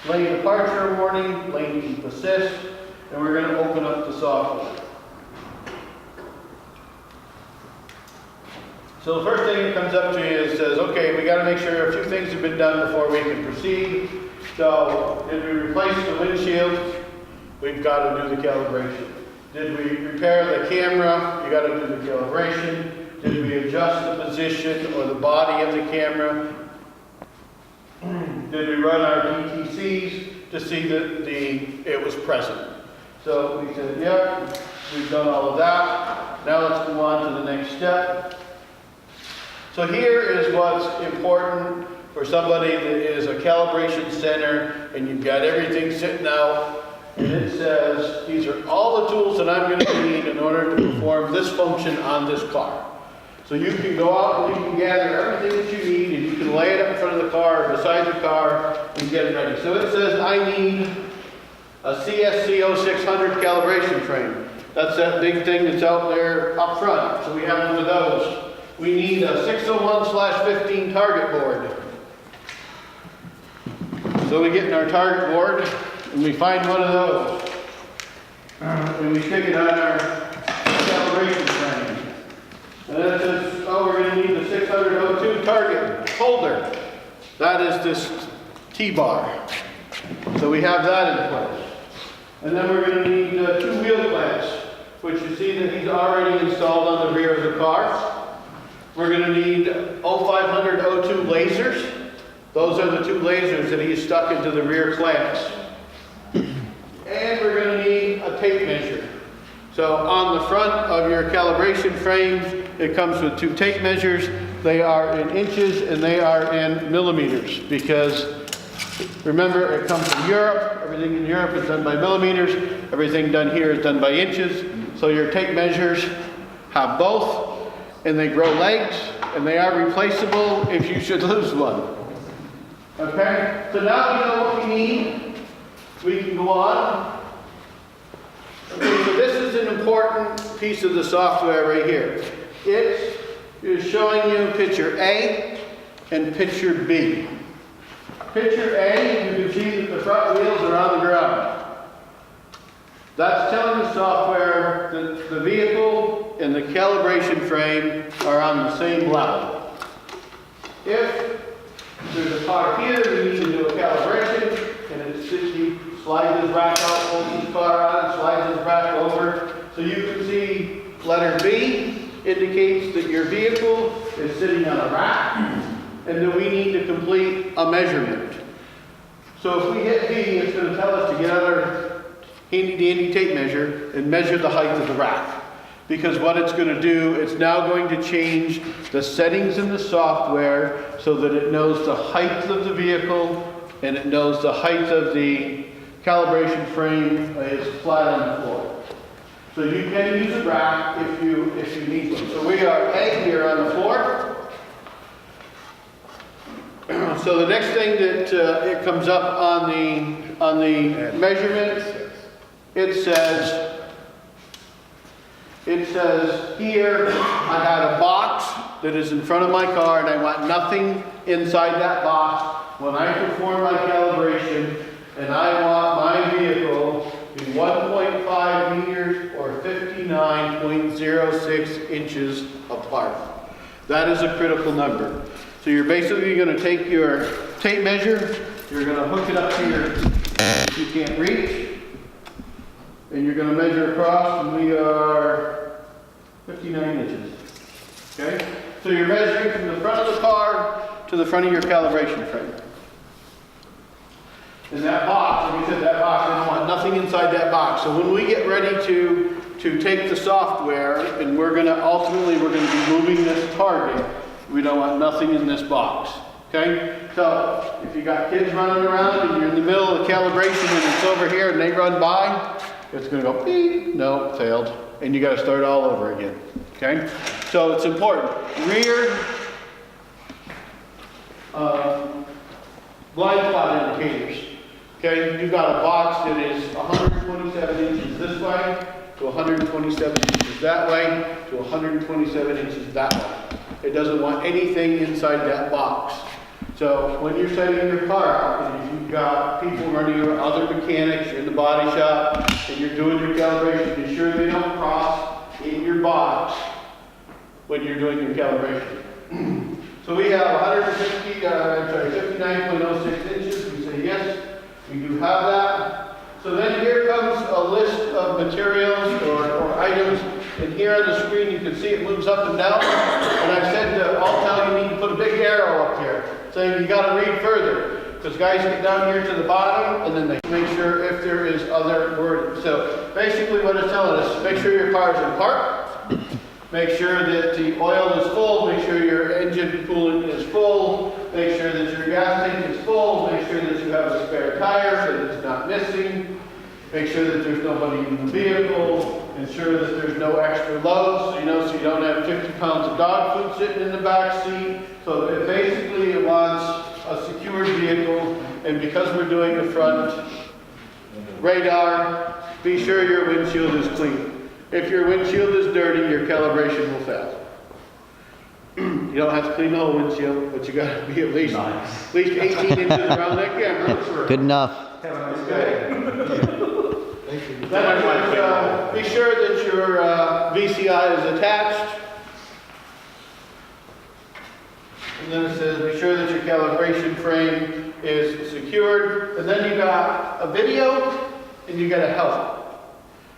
lane departure warning, lane keep assist, and we're going to open up the software. So the first thing that comes up to you is says, okay, we got to make sure a few things have been done before we can proceed. So did we replace the windshield? We've got to do the calibration. Did we repair the camera? You got to do the calibration. Did we adjust the position or the body of the camera? Did we run our DTCs to see that it was present? So we said, yeah, we've done all of that. Now let's go on to the next step. So here is what's important for somebody that is a calibration center and you've got everything sitting out and it says, these are all the tools that I'm going to need in order to perform this function on this car. So you can go out and you can gather everything that you need and you can lay it up in front of the car or beside the car and get it ready. So it says I need a CSCO 600 calibration frame. That's that big thing that's out there up front. So we have one of those. We need a 601/15 target board. So we get in our target board and we find one of those. And we stick it on our calibration frame. And then it says, oh, we're going to need the 602 target holder. That is this T-bar. So we have that in place. And then we're going to need 2 wheel clamps, which you see that he's already installed on the rear of the car. We're going to need 0500 O2 lasers. Those are the 2 lasers that he's stuck into the rear clamps. And we're going to need a tape measure. So on the front of your calibration frames, it comes with 2 tape measures. They are in inches and they are in millimeters because remember, it comes from Europe. Everything in Europe is done by millimeters. Everything done here is done by inches. So your tape measures have both. And they grow legs, and they are replaceable if you should lose one. Okay? So now we know what we need. We can go on. Okay, so this is an important piece of the software right here. It is showing you picture A and picture B. Picture A, you can see that the front wheels are on the ground. That's telling the software that the vehicle and the calibration frame are on the same level. If there's a car here, we need to do a calibration, and it's 60, slide this rack out, pull this car on, slide this rack over. So you can see letter B indicates that your vehicle is sitting on a rack, and that we need to complete a measurement. So if we hit B, it's going to tell us to get our handy tape measure and measure the height of the rack. Because what it's going to do, it's now going to change the settings in the software so that it knows the height of the vehicle and it knows the height of the calibration frame is flat on the floor. So you can use a rack if you need one. So we are A here on the floor. So the next thing that it comes up on the measurement, it says here, I had a box that is in front of my car and I want nothing inside that box when I perform my calibration, and I want my vehicle to be 1.5 meters or 59.06 inches apart. That is a critical number. So you're basically going to take your tape measure, you're going to hook it up to your, if you can't reach, and you're going to measure across, and we are 59 inches. Okay? So you're measuring from the front of the car to the front of your calibration frame. And that box, like we said, that box, I don't want nothing inside that box. So when we get ready to take the software, and we're going to be moving this target, we don't want nothing in this box. Okay? So if you got kids running around and you're in the middle of the calibration and it's over here and they run by, it's going to go beep, no, failed, and you got to start all over again. Okay? So it's important. Rear blind spot indicators. Okay? You've got a box that is 127 inches this way to 127 inches that way to 127 inches that way. It doesn't want anything inside that box. So when you're setting your car out, and you've got people running your other mechanics, you're in the body shop, and you're doing your calibration, be sure they don't cross in your box when you're doing your calibration. So we have 59.06 inches. We say yes, we do have that. So then here comes a list of materials or items. And here on the screen, you can see it moves up and down. And I said to Altel, you need to put a big arrow up here, saying you got to read further. Because guys get down here to the bottom, and then they make sure if there is other wording. So basically what it's telling us, make sure your car is in park, make sure that the oil is full, make sure your engine coolant is full, make sure that your gas tank is full, make sure that you have a spare tire, that it's not missing, make sure that there's nobody in the vehicle, ensure that there's no extra loads, so you don't have 50 pounds of dog food sitting in the back seat. So it basically wants a secured vehicle, and because we're doing the front radar, be sure your windshield is clean. If your windshield is dirty, your calibration will fail. You don't have to clean the whole windshield, but you got to be at least 18 inches around that camera. Good enough. Okay. Then it says, be sure that your VCI is attached. And then it says, be sure that your calibration frame is secured. And then you got a video and you got a help.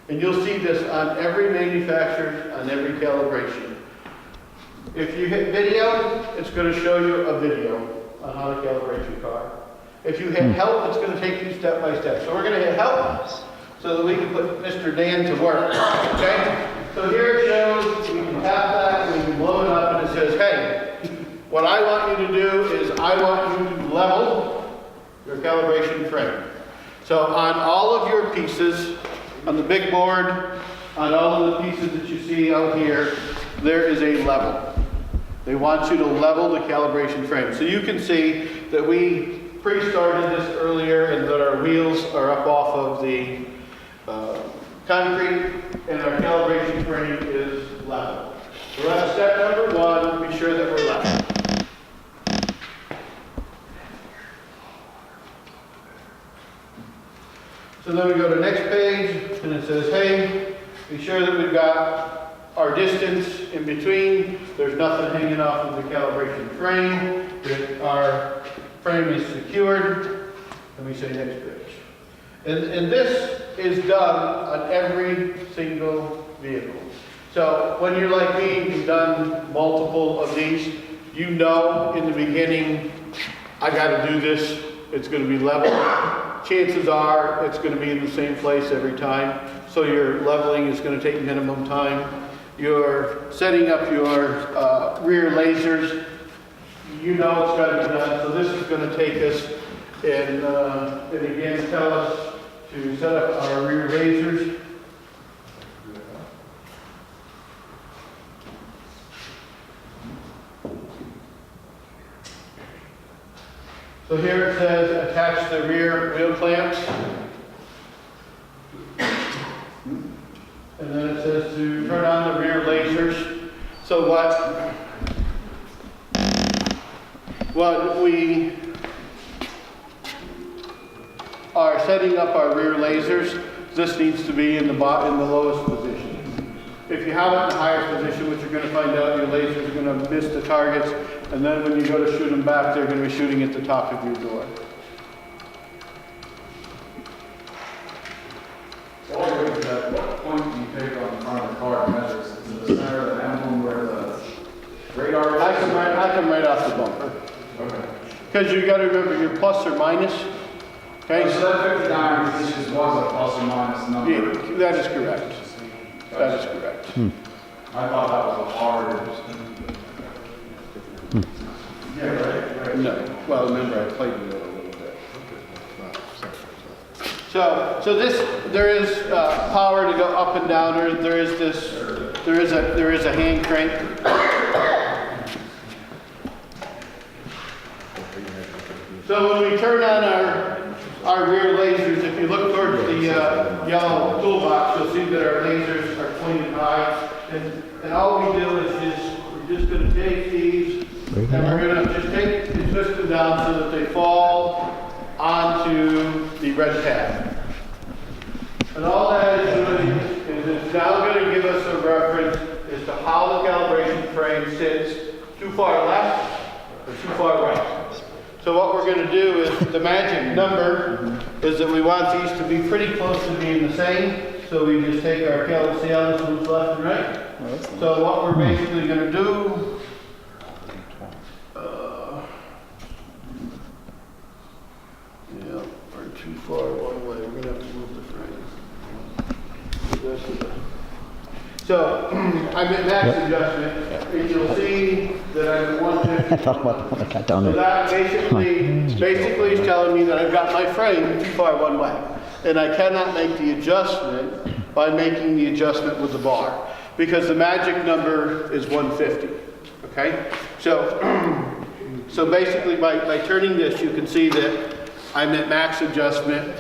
And you'll see this on every manufacturer, on every calibration. If you hit video, it's going to show you a video on how to calibrate your car. If you hit help, it's going to take you step by step. So we're going to hit help so that we can put Mr. Dan to work. Okay? So here it shows, we can tap that, and we can blow it up, and it says, hey, what I want you to do is I want you to level your calibration frame. So on all of your pieces, on the big board, on all of the pieces that you see out here, there is a level. They want you to level the calibration frame. So you can see that we pre-started this earlier and that our wheels are up off of the concrete and our calibration frame is level. So that's step number one, be sure that we're level. So then we go to the next page, and it says, hey, be sure that we've got our distance in between. There's nothing hanging off of the calibration frame. That our frame is secured. Let me say next page. And this is done on every single vehicle. So when you're like me, you've done multiple of these, you know in the beginning, I got to do this. It's going to be level. Chances are it's going to be in the same place every time. So your leveling is going to take minimum time. You're setting up your rear lasers. You know it's got to be done. So this is going to take us and again tell us to set up our rear lasers. So here it says attach the rear wheel clamps. And then it says to turn on the rear lasers. So what we are setting up our rear lasers, this needs to be in the lowest position. If you have it in the highest position, what you're going to find out, your lasers are going to miss the targets, and then when you go to shoot them back, they're going to be shooting at the top of your door. At what point do you take on the front of the car and measure? Is it the center of the emblem where the radar is? I come right off the bumper. Okay. Because you got to remember your plus or minus. Okay? So that 59 inches was a plus or minus number? Yeah, that is correct. That is correct. I thought that was a hard. Yeah, right. No. Well, remember I played with it a little bit. So there is power to go up and down. There is a hand crank. So when we turn on our rear lasers, if you look towards the yellow toolbox, you'll see that our lasers are pointed high. And all we do is just you're just gonna take these, and we're gonna just take and twist them down so that they fall onto the red tab. And all that is doing is it's now gonna give us a reference as to how the calibration frame sits, too far left or too far right. So what we're gonna do is, the magic number is that we want these to be pretty close to being the same. So we just take our calibrator, see how this moves left and right? So what we're basically gonna do, yeah, we're too far one way, we're gonna have to move the frame. So, I'm at max adjustment, and you'll see that I'm at 150. I thought about what I got down So there. that basically is telling me that I've got my frame too far one way. And I cannot make the adjustment by making the adjustment with the bar, because the magic number is 150, okay? So basically by turning this, you can see that I'm at max adjustment,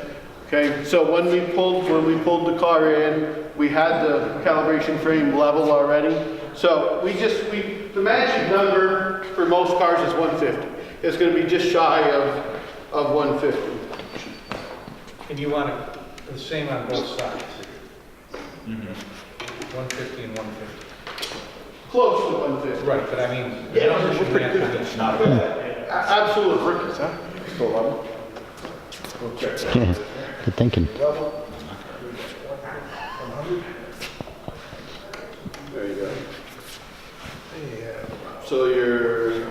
okay? So when we pulled the car in, we had the calibration frame level already. So the magic number for most cars is 150. It's gonna be just shy of 150. And you want it the same on both sides? 150 and 150. Close to 150. Right, but I mean, the Yeah, numbers should we're be pretty that good. kind of- Absolutely. Ricky's, huh? Still level? We'll check that. Yeah, good thinking. There you go. So you're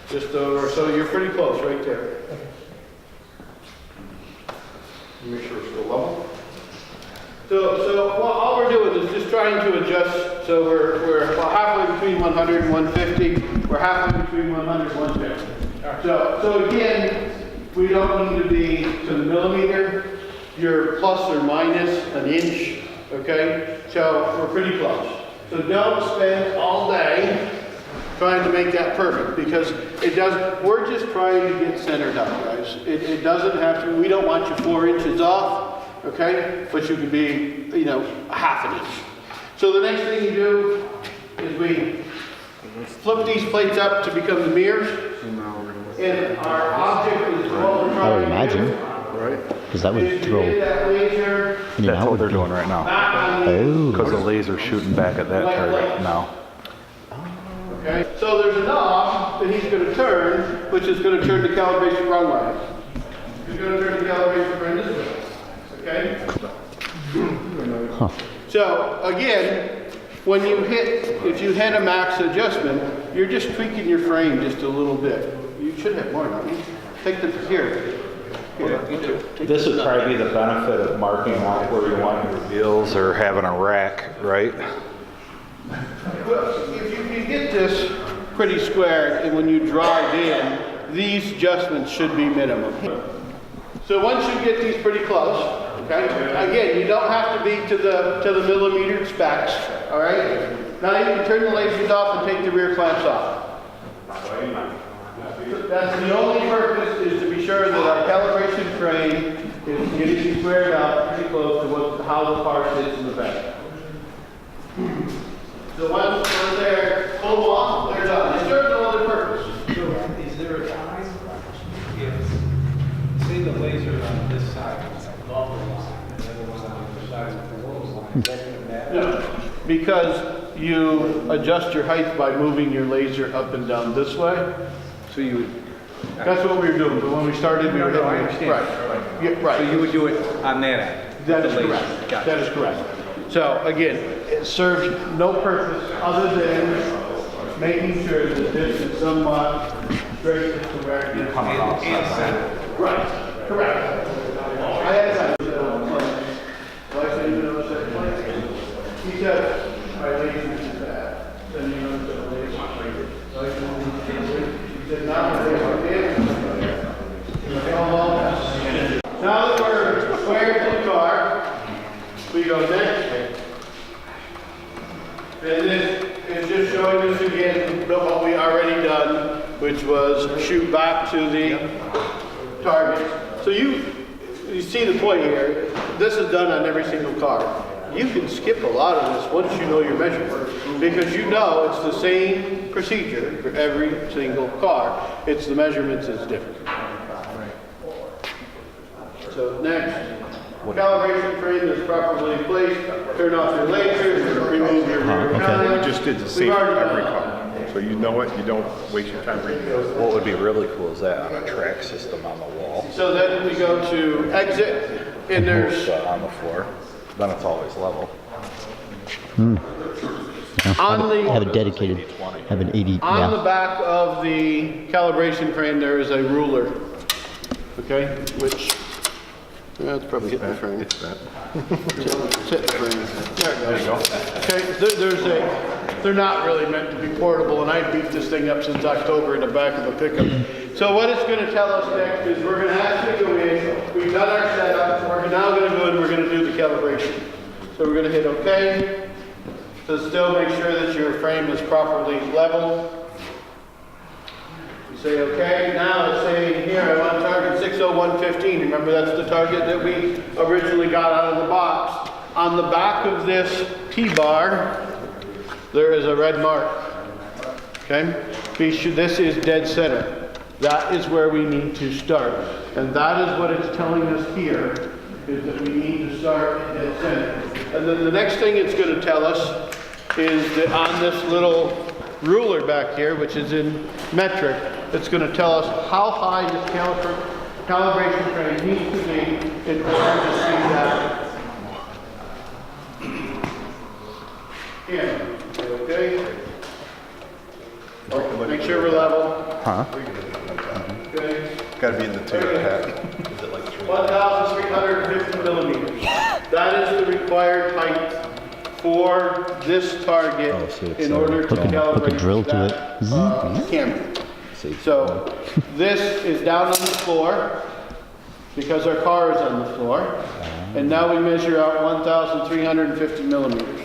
just over, so you're pretty close right there. Make sure it's still level. So all we're doing is just trying to adjust, so we're about halfway between 100 and 150, we're halfway between 100 and 150. So again, we don't need to be to the millimeter, you're plus or minus an inch, okay? So we're pretty close. So don't spend all day trying to make that perfect, because we're just trying to get centered up, guys. It doesn't have to, we don't want you 4 inches off, okay? But you can be, half an inch. So the next thing you do is we flip these plates up to become the mirrors. And our object is what we're I trying would to imagine, do. Right? because that Is would to throw get that laser in and That's out. what they're would be- doing right now. back on the Oh, Because the laser's shooting back at that target now. Okay, so there's a knob that he's going to turn, which is going to turn the calibration wrong way. He's going to turn the calibration frame this way. Okay? huh. So again, if you hit a max adjustment, you're just tweaking your frame just a little bit. You should have more, don't you? Take the, here. This would probably be the benefit of marking out where you want your wheels or having a rack, right? Well, if you can get this pretty square, and when you drive in, these adjustments should be minimum. So once you get these pretty close, okay? Again, you don't have to be to the millimeter specs, all right? Now you can turn the lasers off and take the rear clamps off. That's the only purpose, is to be sure that our calibration frame is getting squared out pretty close to how the car sits in the back. So once they're pulled off, they're done. They serve no other purpose. So is there a time if, say the laser on this side is above the line, and the other one on the other side is below the line, is that going to matter? No, because you adjust your height by moving your laser up and down this way. So you would, That's what we were doing, but when we started, we were No, I hitting. understand. Right, yeah, right. so you would do it on that end? That is the laser. correct. Gotcha. That is correct. So again, it serves no purpose other than making sure that this is somewhat straight to where it is. Coming off. And center. Right, correct. I had that. Why say you know that? He said, my laser is bad. Then you know the laser. He said, not my laser. Now that we're squared to the car, we go next. And this is just showing us again what we already done, which was shoot back to the target. So you see the point here. This is done on every single car. You can skip a lot of this once you know your measurement. Because you know it's the same procedure for every single car. It's the measurements is different. So next, calibration frame is properly placed. Turn off your lasers, remove your rear okay. counter. We just did the same We've for already every done car. So you know it, you don't waste your time reading it. What would be really cool is that on a track system on the wall, So then we go to exit, and there's on the floor, then it's always level. Yeah, on have a the dedicated, have an 80, on the yeah. back of the calibration frame there is a ruler. Okay, which that's probably hitting the frame. It's that. It's hitting the frame. There you go. Okay, there's they're not really meant to be portable, and I beat this thing up since October in the back of a pickup. So what it's going to tell us next is we're going to actually go in. We've done our setup. We're now going to go in. We're going to do the calibration. So we're going to hit OK. So still make sure that your frame is properly level. You say OK. Now it's saying here I want target 60115. Remember that's the target that we originally got out of the box. On the back of this T-bar, there is a red mark. Okay? This is dead center. That is where we need to start. And that is what it's telling us here, is that we need to start at dead center. And then the next thing it's going to tell us is that on this little ruler back here, which is in metric, it's going to tell us how high this calibration frame needs to be in order to see that. Yeah. Okay. Make sure we're level. Huh? Okay. Gotta be in the Toyota hat. 1,350 millimeters. That is the required height for this target Oh, so it's, in order to hook a calibrate drill to that it. camera. See. So this is down on the floor because our car is on the floor. And now we measure out 1,350 millimeters.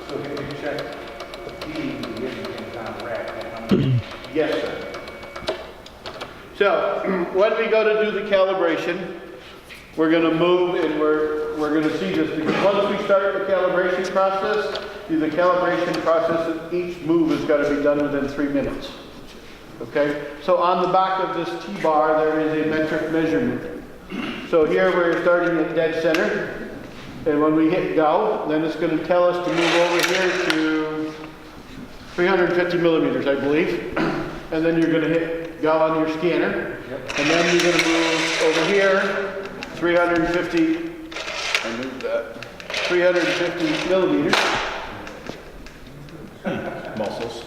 So can you check Yes, sir. So when we go to do the calibration, we're going to move and we're going to see this because once we start the calibration process, the calibration process, each move has got to be done within 3 minutes. Okay? So on the back of this T-bar, there is a metric measurement. So here we're starting at dead center. And when we hit go, then it's going to tell us to move over here to 350 millimeters, I believe. And then you're going to hit go on your scanner. And then you're going to move over here, 350, I moved that, 350 millimeters. Muscles.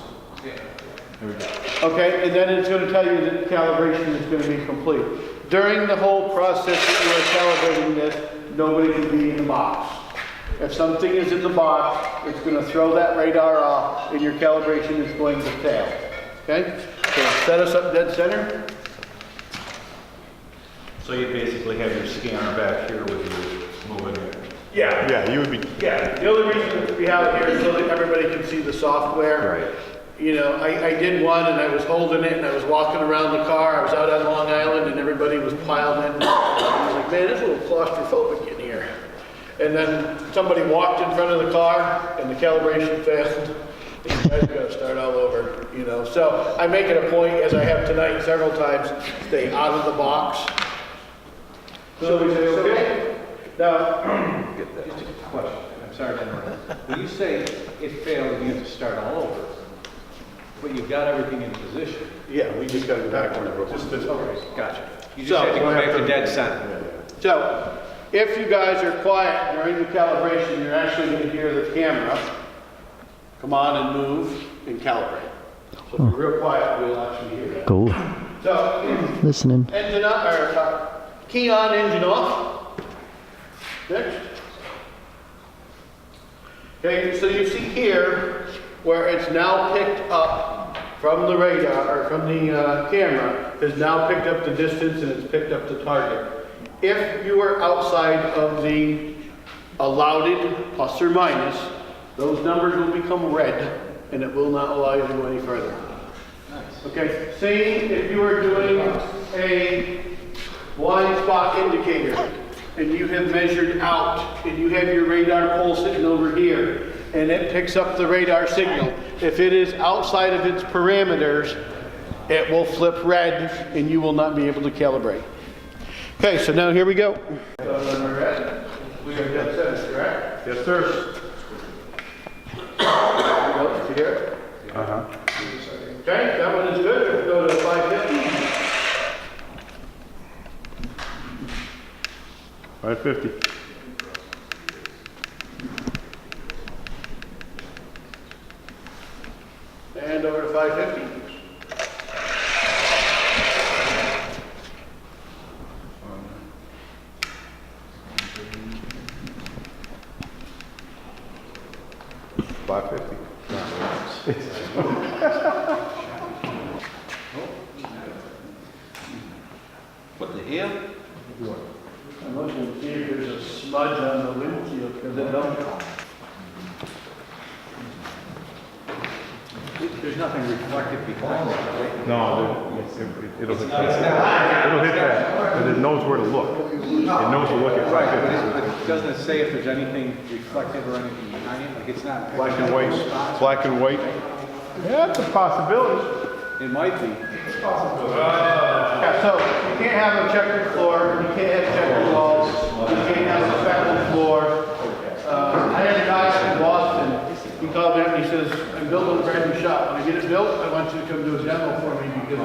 Okay, and then it's going to tell you that calibration is going to be complete. During the whole process that you are calibrating this, nobody can be in the box. If something is in the box, it's going to throw that radar off and your calibration is going to fail. Okay? So set us up dead center. So you basically have your scanner back here with you moving it. Yeah. Yeah, you would be, Yeah. The only reason we have it here is so that everybody can see the software. Right. You know, I did one and I was holding it and I was walking around the car. I was out on Long Island and everybody was piled in. I was like, man, it's a little claustrophobic in here. And then somebody walked in front of the car and the calibration failed. You guys gotta start all over, you know. So I make it a point, as I have tonight several times, stay out of the box. So we say, okay. Now, Just a question, I'm sorry to interrupt. When you say it failed, you have to start all over, but you've got everything in position. yeah, we just gotta go back on the just this. Okay, gotcha. You So- just have to go back to dead center. So, if you guys are quiet during the calibration, you're actually going to hear the camera come on and move and calibrate. So if you're real quiet, we'll actually hear that. Cool. So, Listening. engine up, or key on, engine off. Next. Okay, so you see here where it's now picked up from the radar, or from the camera, has now picked up the distance and it's picked up the target. If you are outside of the allowed plus or minus, those numbers will become red and it will not allow you to go any further. Okay, same if you are doing a blind spot indicator. and you have measured out, and you have your radar pole sitting over here, and it picks up the radar signal, if it is outside of its parameters, it will flip red, and you will not be able to calibrate. Okay, so now here we go. We are dead center, correct? Yes, sir. Here. Uh-huh. Okay, that one is good. Let's go to 550. 550. And over to 550. What the hell? I'm looking to see if there's a smudge on the windshield, because it don't. There's nothing reflective behind it, right? No, it'll hit that. It'll hit that, but it knows where to look. It knows to look at Right, 550. but doesn't it say if there's anything reflective or anything behind it? Like it's not. Black and white, black and white. Yeah, it's a possibility. It might be. Yeah, so you can't have a checkered floor, you can't have checkered walls, you can't have a speckled floor. I had a guy in Boston, he called me up and he says, I'm building a brand new shop. When I get it built, I want you to come do a demo for me because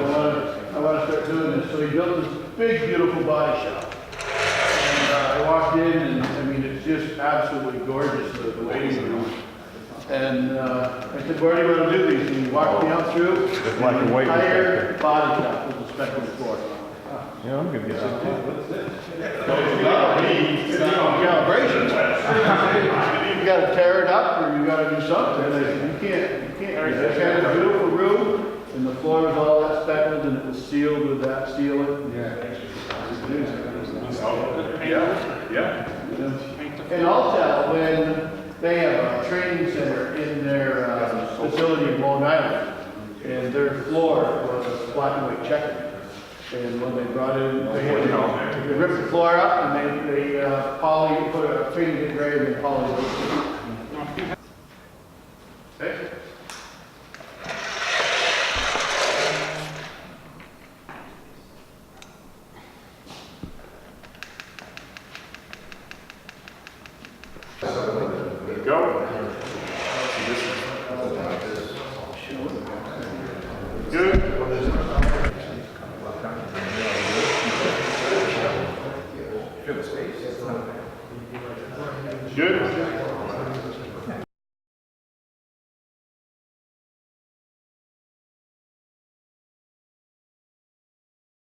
I want to start doing this. So he built this big, beautiful body shop. And I walked in and I mean, it's just absolutely gorgeous, the waiting room. And I said, where do you want to do these? And he walked me out through. The black and white. Entire body shop with a speckled floor. Yeah, I'm gonna get some. Calibration. You gotta tear it up or you gotta do something. You can't. It's kind of a beautiful room and the floor is all that speckled and it was sealed with that sealant. Yeah. And also when they have a training center in their facility in Long Island and their floor was black and white checkered. And when they brought in, they ripped the floor up and they put a treated grade and poly. Okay. Go. Good. Good.